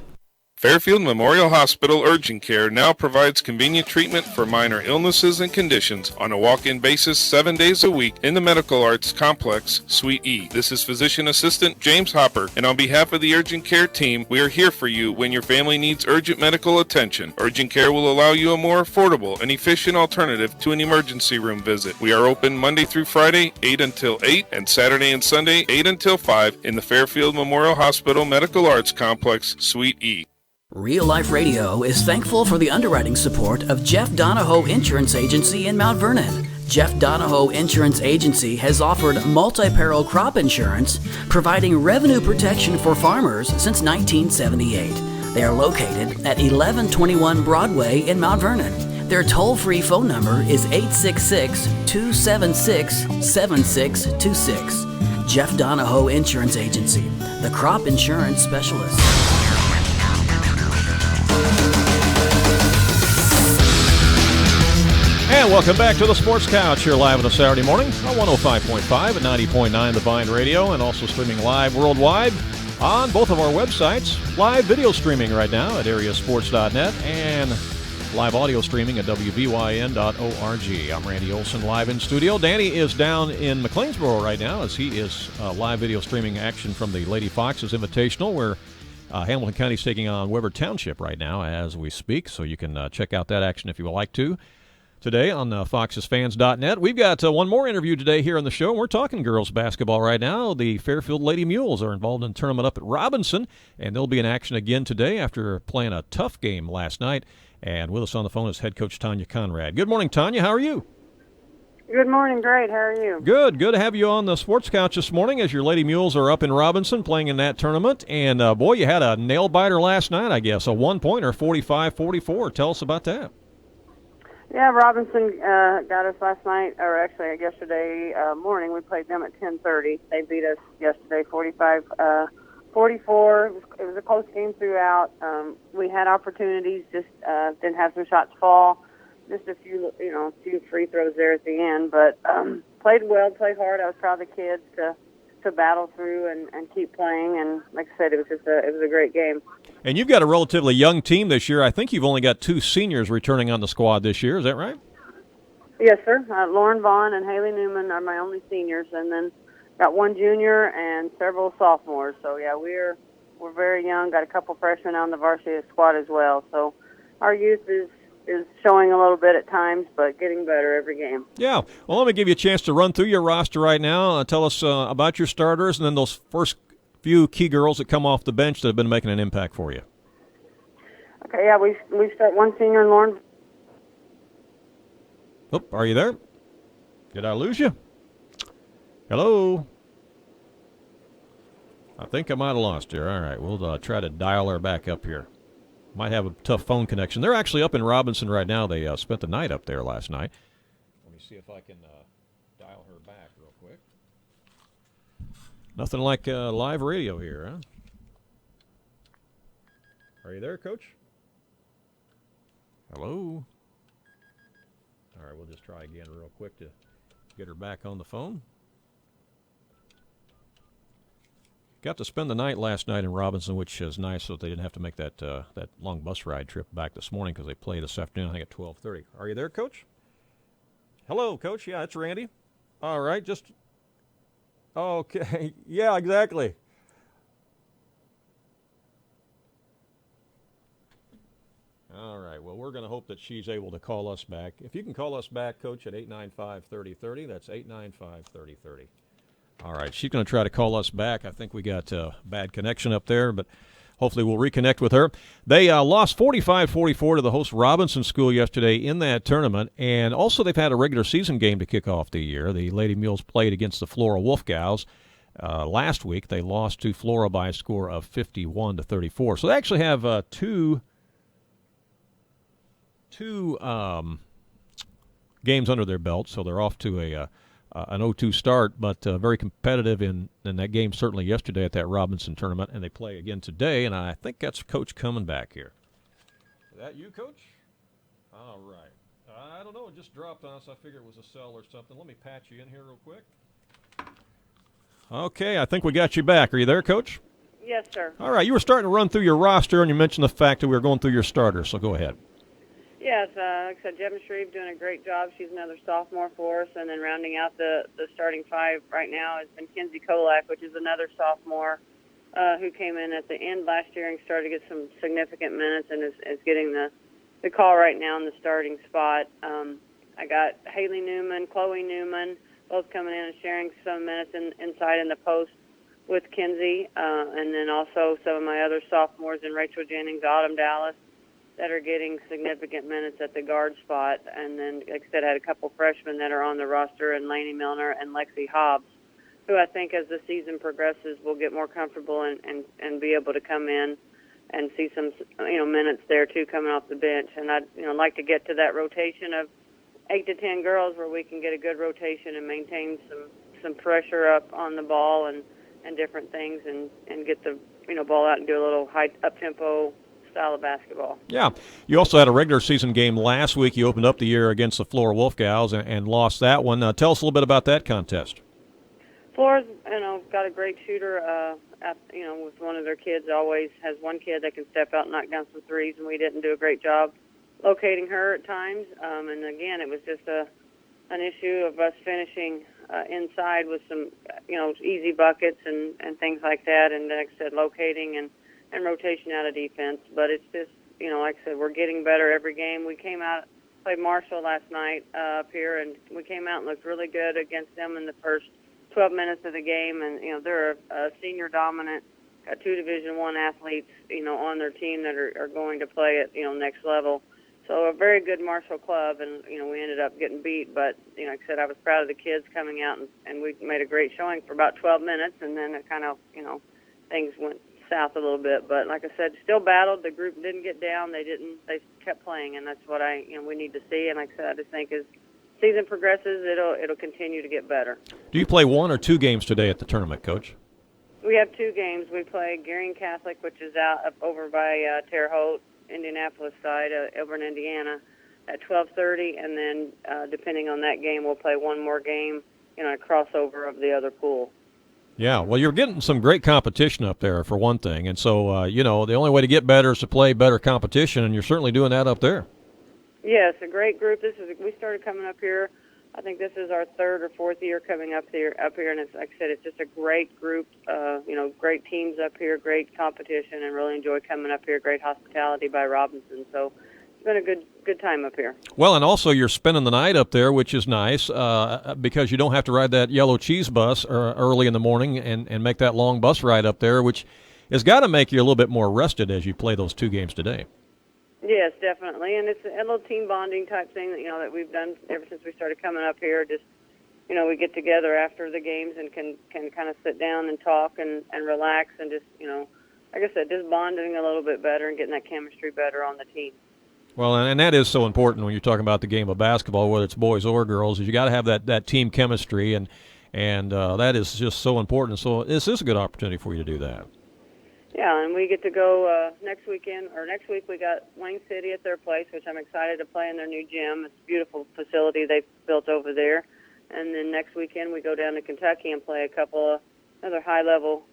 Fairfield Memorial Hospital Urgent Care now provides convenient treatment for minor illnesses and conditions on a walk-in basis 7 days a week in the Medical Arts Complex, Suite E. This is Physician Assistant James Hopper, and on behalf of the Urgent Care team, we are here for you when your family needs urgent medical attention. Urgent Care will allow you a more affordable and efficient alternative to an emergency room visit. We are open Monday through Friday, 8 until 8, and Saturday and Sunday, 8 until 5, in the Fairfield Memorial Hospital Medical Arts Complex, Suite E. Real Life Radio is thankful for the underwriting support of Jeff Donahoe Insurance Agency in Mount Vernon. Jeff Donahoe Insurance Agency has offered multi-peril crop insurance, providing revenue protection for farmers since 1978. They are located at 1121 Broadway in Mount Vernon. Their toll-free phone number is 866-276-7626. Jeff Donahoe Insurance Agency, the crop insurance specialist. And welcome back to the Sports Couch here live on a Saturday morning on 105.5 and 90.9 The Vine Radio, and also streaming live worldwide on both of our websites. Live video streaming right now at AreaSports.net and live audio streaming at WVYN.org. I'm Randy Olson, live in studio. Danny is down in McLeansboro right now as he is live video streaming action from the Lady Foxes Invitational, where Hamilton County is taking on Weber Township right now as we speak, so you can check out that action if you would like to. Today on FoxesFans.net. We've got one more interview today here on the show. We're talking girls basketball right now. The Fairfield Lady Mules are involved in a tournament up at Robinson, and they'll be in action again today after playing a tough game last night. And with us on the phone is head coach Tanya Conrad. Good morning, Tanya. How are you? Good morning, great. How are you? Good to have you on the Sports Couch this morning as your Lady Mules are up in Robinson playing in that tournament. And, boy, you had a nail-biter last night, I guess, a one-pointer, 45-44. Tell us about that. Yeah, Robinson got us last night, or actually yesterday morning. We played them at 10:30. They beat us yesterday 45-44. It was a close game throughout. We had opportunities, just didn't have some shots fall. Just a few free throws there at the end, but played well, played hard. I was proud of the kids to battle through and keep playing. And like I said, it was a great game. And you've got a relatively young team this year. I think you've only got 2 seniors returning on the squad this year. Is that right? Yes, sir. Lauren Vaughn and Haley Newman are my only seniors, and then got 1 junior and several sophomores. So yeah, we're very young. Got a couple freshmen on the varsity squad as well. So our youth is showing a little bit at times, but getting better every game. Yeah. Well, let me give you a chance to run through your roster right now. Tell us about your starters and then those first few key girls that come off the bench that have been making an impact for you. Okay, yeah, we start 1 senior in Lauren. Oh, are you there? Did I lose you? Hello? I think I might have lost her. All right, we'll try to dial her back up here. Might have a tough phone connection. They're actually up in Robinson right now. They spent the night up there last night. Let me see if I can dial her back real quick. Nothing like live radio here, huh? Are you there, Coach? Hello? All right, we'll just try again real quick to get her back on the phone. Got to spend the night last night in Robinson, which is nice, so they didn't have to make that long bus ride trip back this morning because they play this afternoon, I think, at 12:30. Are you there, Coach? Hello, Coach. Yeah, it's Randy. All right, just okay. Yeah, exactly. All right, well, we're going to hope that she's able to call us back. If you can call us back, Coach, at 895-3030, that's 895-3030. All right, she's going to try to call us back. I think we got a bad connection up there, but hopefully we'll reconnect with her. They lost 45-44 to the host Robinson School yesterday in that tournament, and also they've had a regular season game to kick off the year. The Lady Mules played against the Flora Wolfgals. Last week they lost to Flora by a score of 51-34. So they actually have two games under their belt, so they're off to an 0-2 start, but very competitive in that game certainly yesterday at that Robinson tournament, and they play again today, and I think that's Coach coming back here. Is that you, Coach? All right. I don't know. It just dropped on us. I figured it was a cell or something. Let me patch you in here real quick. Okay, I think we got you back. Are you there, Coach? Yes, sir. All right. You were starting to run through your roster, and you mentioned the fact that we were going through your starters, so go ahead. Yes, like I said, Jevin Shreve doing a great job. She's another sophomore for us. And then rounding out the starting 5 right now has been Kinsey Kolak, which is another sophomore who came in at the end last year and started to get some significant minutes and is getting the call right now in the starting spot. I got Haley Newman, Chloe Newman, both coming in and sharing some minutes inside in the post with Kinsey. And then also some of my other sophomores in Rachel Jennings, Autumn Dallas, that are getting significant minutes at the guard spot. And then, like I said, I had a couple freshmen that are on the roster, and Lainey Milner and Lexi Hobbs, who I think as the season progresses will get more comfortable and be able to come in and see some minutes there too coming off the bench. And I'd like to get to that rotation of 8 to 10 girls where we can get a good rotation and maintain some pressure up on the ball and different things and get the ball out and do a little high up-tempo style of basketball. Yeah. You also had a regular season game last week. You opened up the year against the Flora Wolfgals and lost that one. Tell us a little bit about that contest. Flora's, got a great shooter. With one of their kids, always has one kid that can step out and knock down some threes, and we didn't do a great job locating her at times. And again, it was just an issue of us finishing inside with some, easy buckets and things like that. And like I said, locating and rotation out of defense. But it's just, like I said, we're getting better every game. We came out, played Marshall last night up here, and we came out and looked really good against them in the first 12 minutes of the game. And, they're a senior dominant, got 2 Division I athletes, on their team that are going to play at, next level. So a very good Marshall club, and we ended up getting beat. But like I said, I was proud of the kids coming out, and we made a great showing for about 12 minutes, and then it kind of things went south a little bit. But like I said, still battled. The group didn't get down. They kept playing, and that's what we need to see. And like I said, I just think as season progresses, it'll continue to get better. Do you play one or two games today at the tournament, Coach? We have two games. We play Gearing Catholic, which is up over by Terre Haute, Indianapolis side, over in Indiana, at 12:30, and then depending on that game, we'll play one more game, a crossover of the other pool. Yeah, well, you're getting some great competition up there, for one thing, and so, the only way to get better is to play better competition, and you're certainly doing that up there. Yes, a great group. We started coming up here. I think this is our third or fourth year coming up here, and it's, like I said, it's just a great group. Great teams up here, great competition, and really enjoy coming up here. Great hospitality by Robinson. So it's been a good time up here. Well, and also you're spending the night up there, which is nice because you don't have to ride that yellow cheese bus early in the morning and make that long bus ride up there, which has got to make you a little bit more rested as you play those two games today. Yes, definitely, and it's a little team bonding type thing that we've done ever since we started coming up here. Just we get together after the games and can kind of sit down and talk and relax and just like I said, just bonding a little bit better and getting that chemistry better on the team. Well, and that is so important when you're talking about the game of basketball, whether it's boys or girls, is you got to have that team chemistry, and that is just so important. So this is a good opportunity for you to do that. Yeah, and we get to go next week we got Wayne City at their place, which I'm excited to play in their new gym. It's a beautiful facility they've built over there. And then next weekend we go down to Kentucky and play a couple of other high-level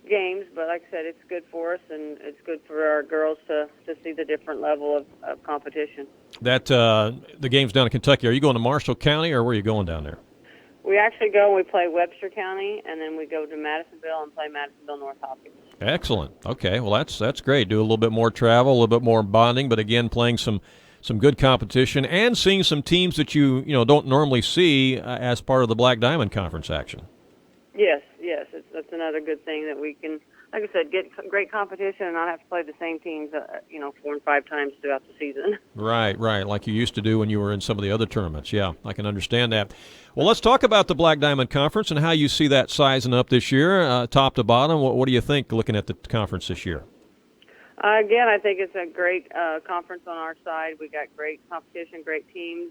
games. But like I said, it's good for us, and it's good for our girls to see the different level of competition. That the game's down in Kentucky. Are you going to Marshall County, or where are you going down there? We actually go and we play Webster County, and then we go to Madisonville and play Madisonville North Hopkins. Excellent. Okay, well that's great. Do a little bit more travel, a little bit more bonding, but again, playing some good competition and seeing some teams that you don't normally see as part of the Black Diamond Conference action. Yes, that's another good thing that we can, like I said, get great competition and not have to play the same teams, 4 and 5 times throughout the season. Right, like you used to do when you were in some of the other tournaments. Yeah, I can understand that. Well, let's talk about the Black Diamond Conference and how you see that sizing up this year, top to bottom. What do you think looking at the conference this year? Again, I think it's a great conference on our side. We got great competition, great teams.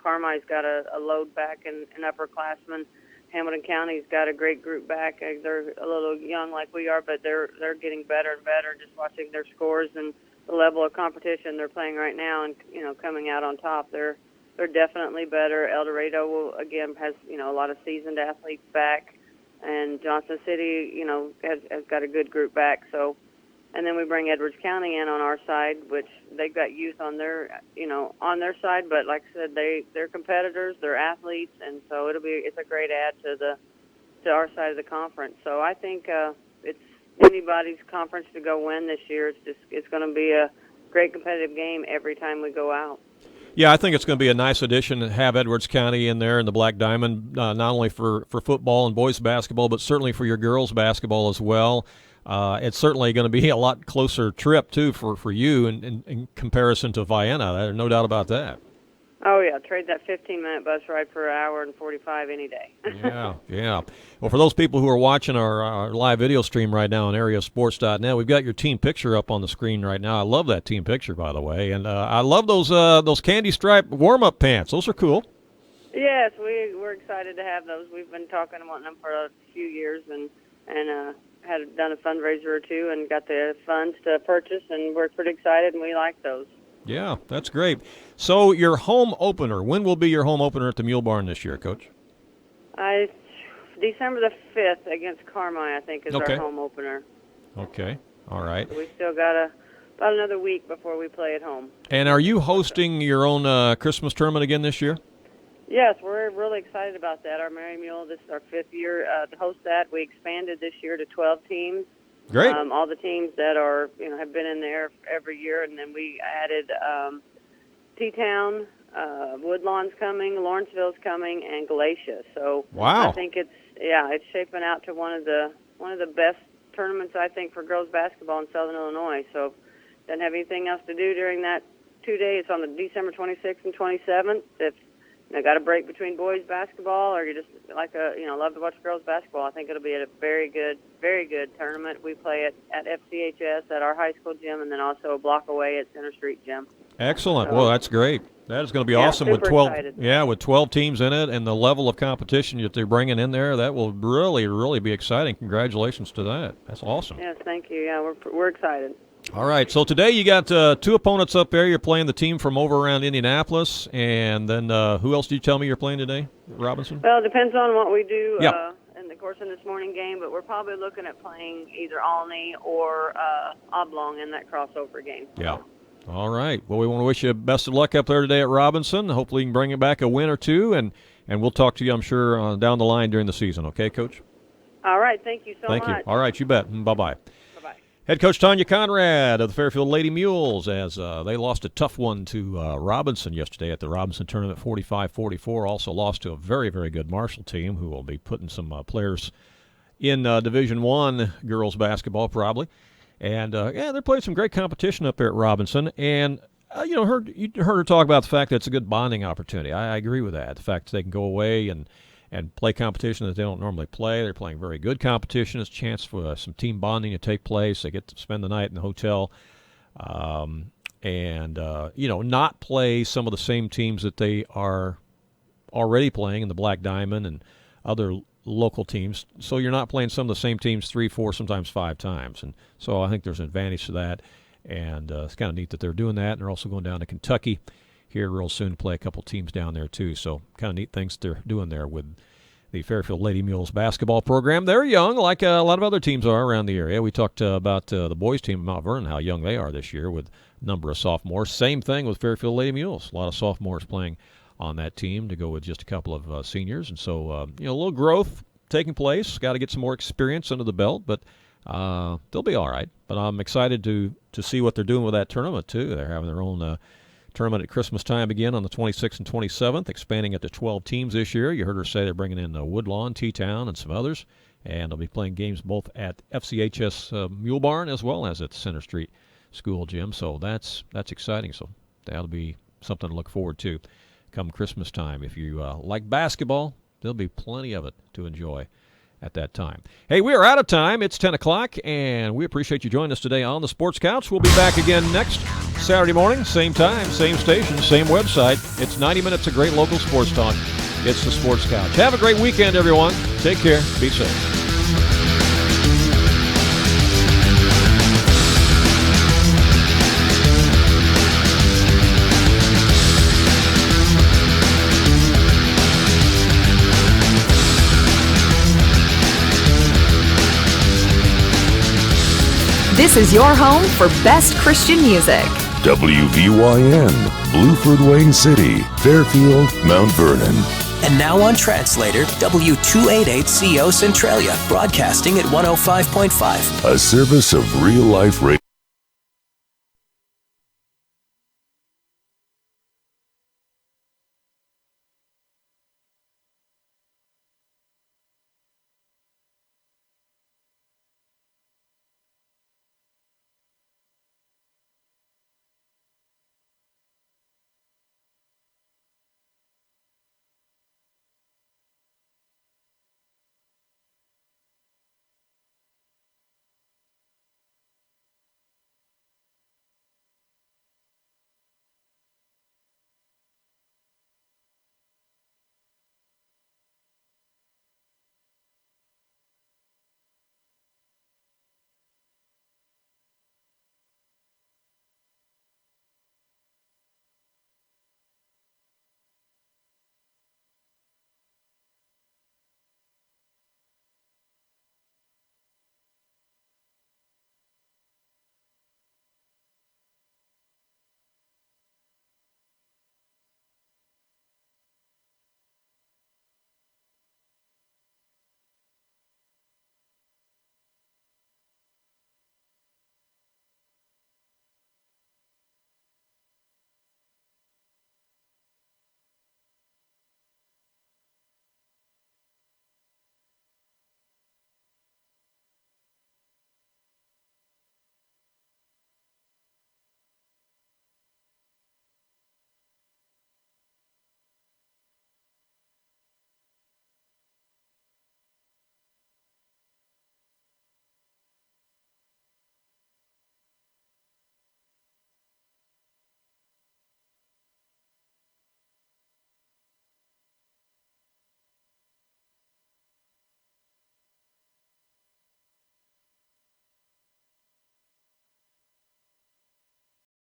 Carmi's got a load back in upperclassmen. Hamilton County's got a great group back. They're a little young like we are, but they're getting better and better. Just watching their scores and the level of competition they're playing right now, and coming out on top, they're definitely better. El Dorado again has a lot of seasoned athletes back, and Johnson City has got a good group back. So, and then we bring Edwards County in on our side, which they've got youth on their side, but like I said, they're competitors, they're athletes, and so it's a great add to our side of the conference. So I think it's anybody's conference to go win this year. It's going to be a great competitive game every time we go out. Yeah, I think it's going to be a nice addition to have Edwards County in there in the Black Diamond, not only for football and boys basketball, but certainly for your girls basketball as well. It's certainly going to be a lot closer trip, too, for you in comparison to Vienna. There's no doubt about that. Oh, yeah. Trade that 15-minute bus ride for an hour and 45 any day. Yeah. Well, for those people who are watching our live video stream right now on AreaSports.net, we've got your team picture up on the screen right now. I love that team picture, by the way. And I love those candy stripe warm-up pants. Those are cool. Yes, we're excited to have those. We've been talking about them for a few years and had done a fundraiser or two and got the funds to purchase, and we're pretty excited, and we like those. Yeah, that's great. So your home opener, when will be your home opener at the Mule Barn this year, Coach? December the 5th against Carmi, I think, is our home opener. Okay, all right. So we still got about another week before we play at home. And are you hosting your own Christmas tournament again this year? Yes, we're really excited about that. Our Mary Mule, this is our 5th year to host that. We expanded this year to 12 teams. Great. All the teams that are, have been in there every year, and then we added T-Town, Woodlawn's coming, Lawrenceville's coming, and Galatia. So wow. I think it's shaping out to one of the best tournaments, I think, for girls basketball in Southern Illinois. So doesn't have anything else to do during that 2 days on the December 26th and 27th. If you got a break between boys basketball, or you just love to watch girls basketball, I think it'll be a very good tournament. We play at FCHS at our high school gym, and then also a block away at Center Street Gym. Excellent. Well, that's great. That is going to be awesome with 12. Excited. Yeah, with 12 teams in it, and the level of competition that they're bringing in there, that will really, really be exciting. Congratulations to that. That's awesome. Yes, thank you. Yeah, we're excited. All right, so today you got two opponents up there. You're playing the team from over around Indianapolis, and then who else did you tell me you're playing today, Robinson? Well, it depends on what we do Yep. in the course of this morning game, but we're probably looking at playing either Alney or Oblong in that crossover game. Yeah. All right. Well, we want to wish you best of luck up there today at Robinson. Hopefully you can bring it back a win or two, and we'll talk to you, I'm sure, down the line during the season. Okay, Coach? All right. Thank you so much. Thank you. All right, you bet. Bye-bye. Head coach Tanya Conrad of the Fairfield Lady Mules as they lost a tough one to Robinson yesterday at the Robinson tournament, 45-44. Also lost to a very, very good Marshall team who will be putting some players in Division I girls basketball probably. And, they're playing some great competition up there at Robinson. And, you heard her talk about the fact that it's a good bonding opportunity. I agree with that. The fact that they can go away and play competition that they don't normally play. They're playing very good competition. It's a chance for some team bonding to take place. They get to spend the night in the hotel not play some of the same teams that they are already playing in the Black Diamond and other local teams. So you're not playing some of the same teams 3, 4, sometimes 5 times. And so I think there's an advantage to that. And it's kind of neat that they're doing that. And they're also going down to Kentucky here real soon to play a couple teams down there too. So kind of neat things they're doing there with the Fairfield Lady Mules basketball program. They're young, like a lot of other teams are around the area. We talked about the boys team at Mount Vernon, how young they are this year with a number of sophomores. Same thing with Fairfield Lady Mules. A lot of sophomores playing on that team to go with just a couple of seniors. And so, a little growth taking place. Got to get some more experience under the belt, but they'll be all right. But I'm excited to see what they're doing with that tournament too. They're having their own tournament at Christmas time again on the 26th and 27th, expanding it to 12 teams this year. You heard her say they're bringing in Woodlawn, T-Town, and some others, and they'll be playing games both at FCHS Mule Barn as well as at the Center Street School Gym. So that's exciting. So that'll be something to look forward to come Christmas time. If you like basketball, there'll be plenty of it to enjoy at that time. Hey, we are out of time. It's 10 o'clock, and we appreciate you joining us today on the Sports Couch. We'll be back again next Saturday morning, same time, same station, same website. It's 90 minutes of great local sports talk. It's the Sports Couch. Have a great weekend, everyone. Take care. Be safe. This is your home for best Christian music. WVYN, Blueford, Wayne City, Fairfield, Mount Vernon. And now on Translator, W288CO Centralia, broadcasting at 105.5. A service of Real Life Radio.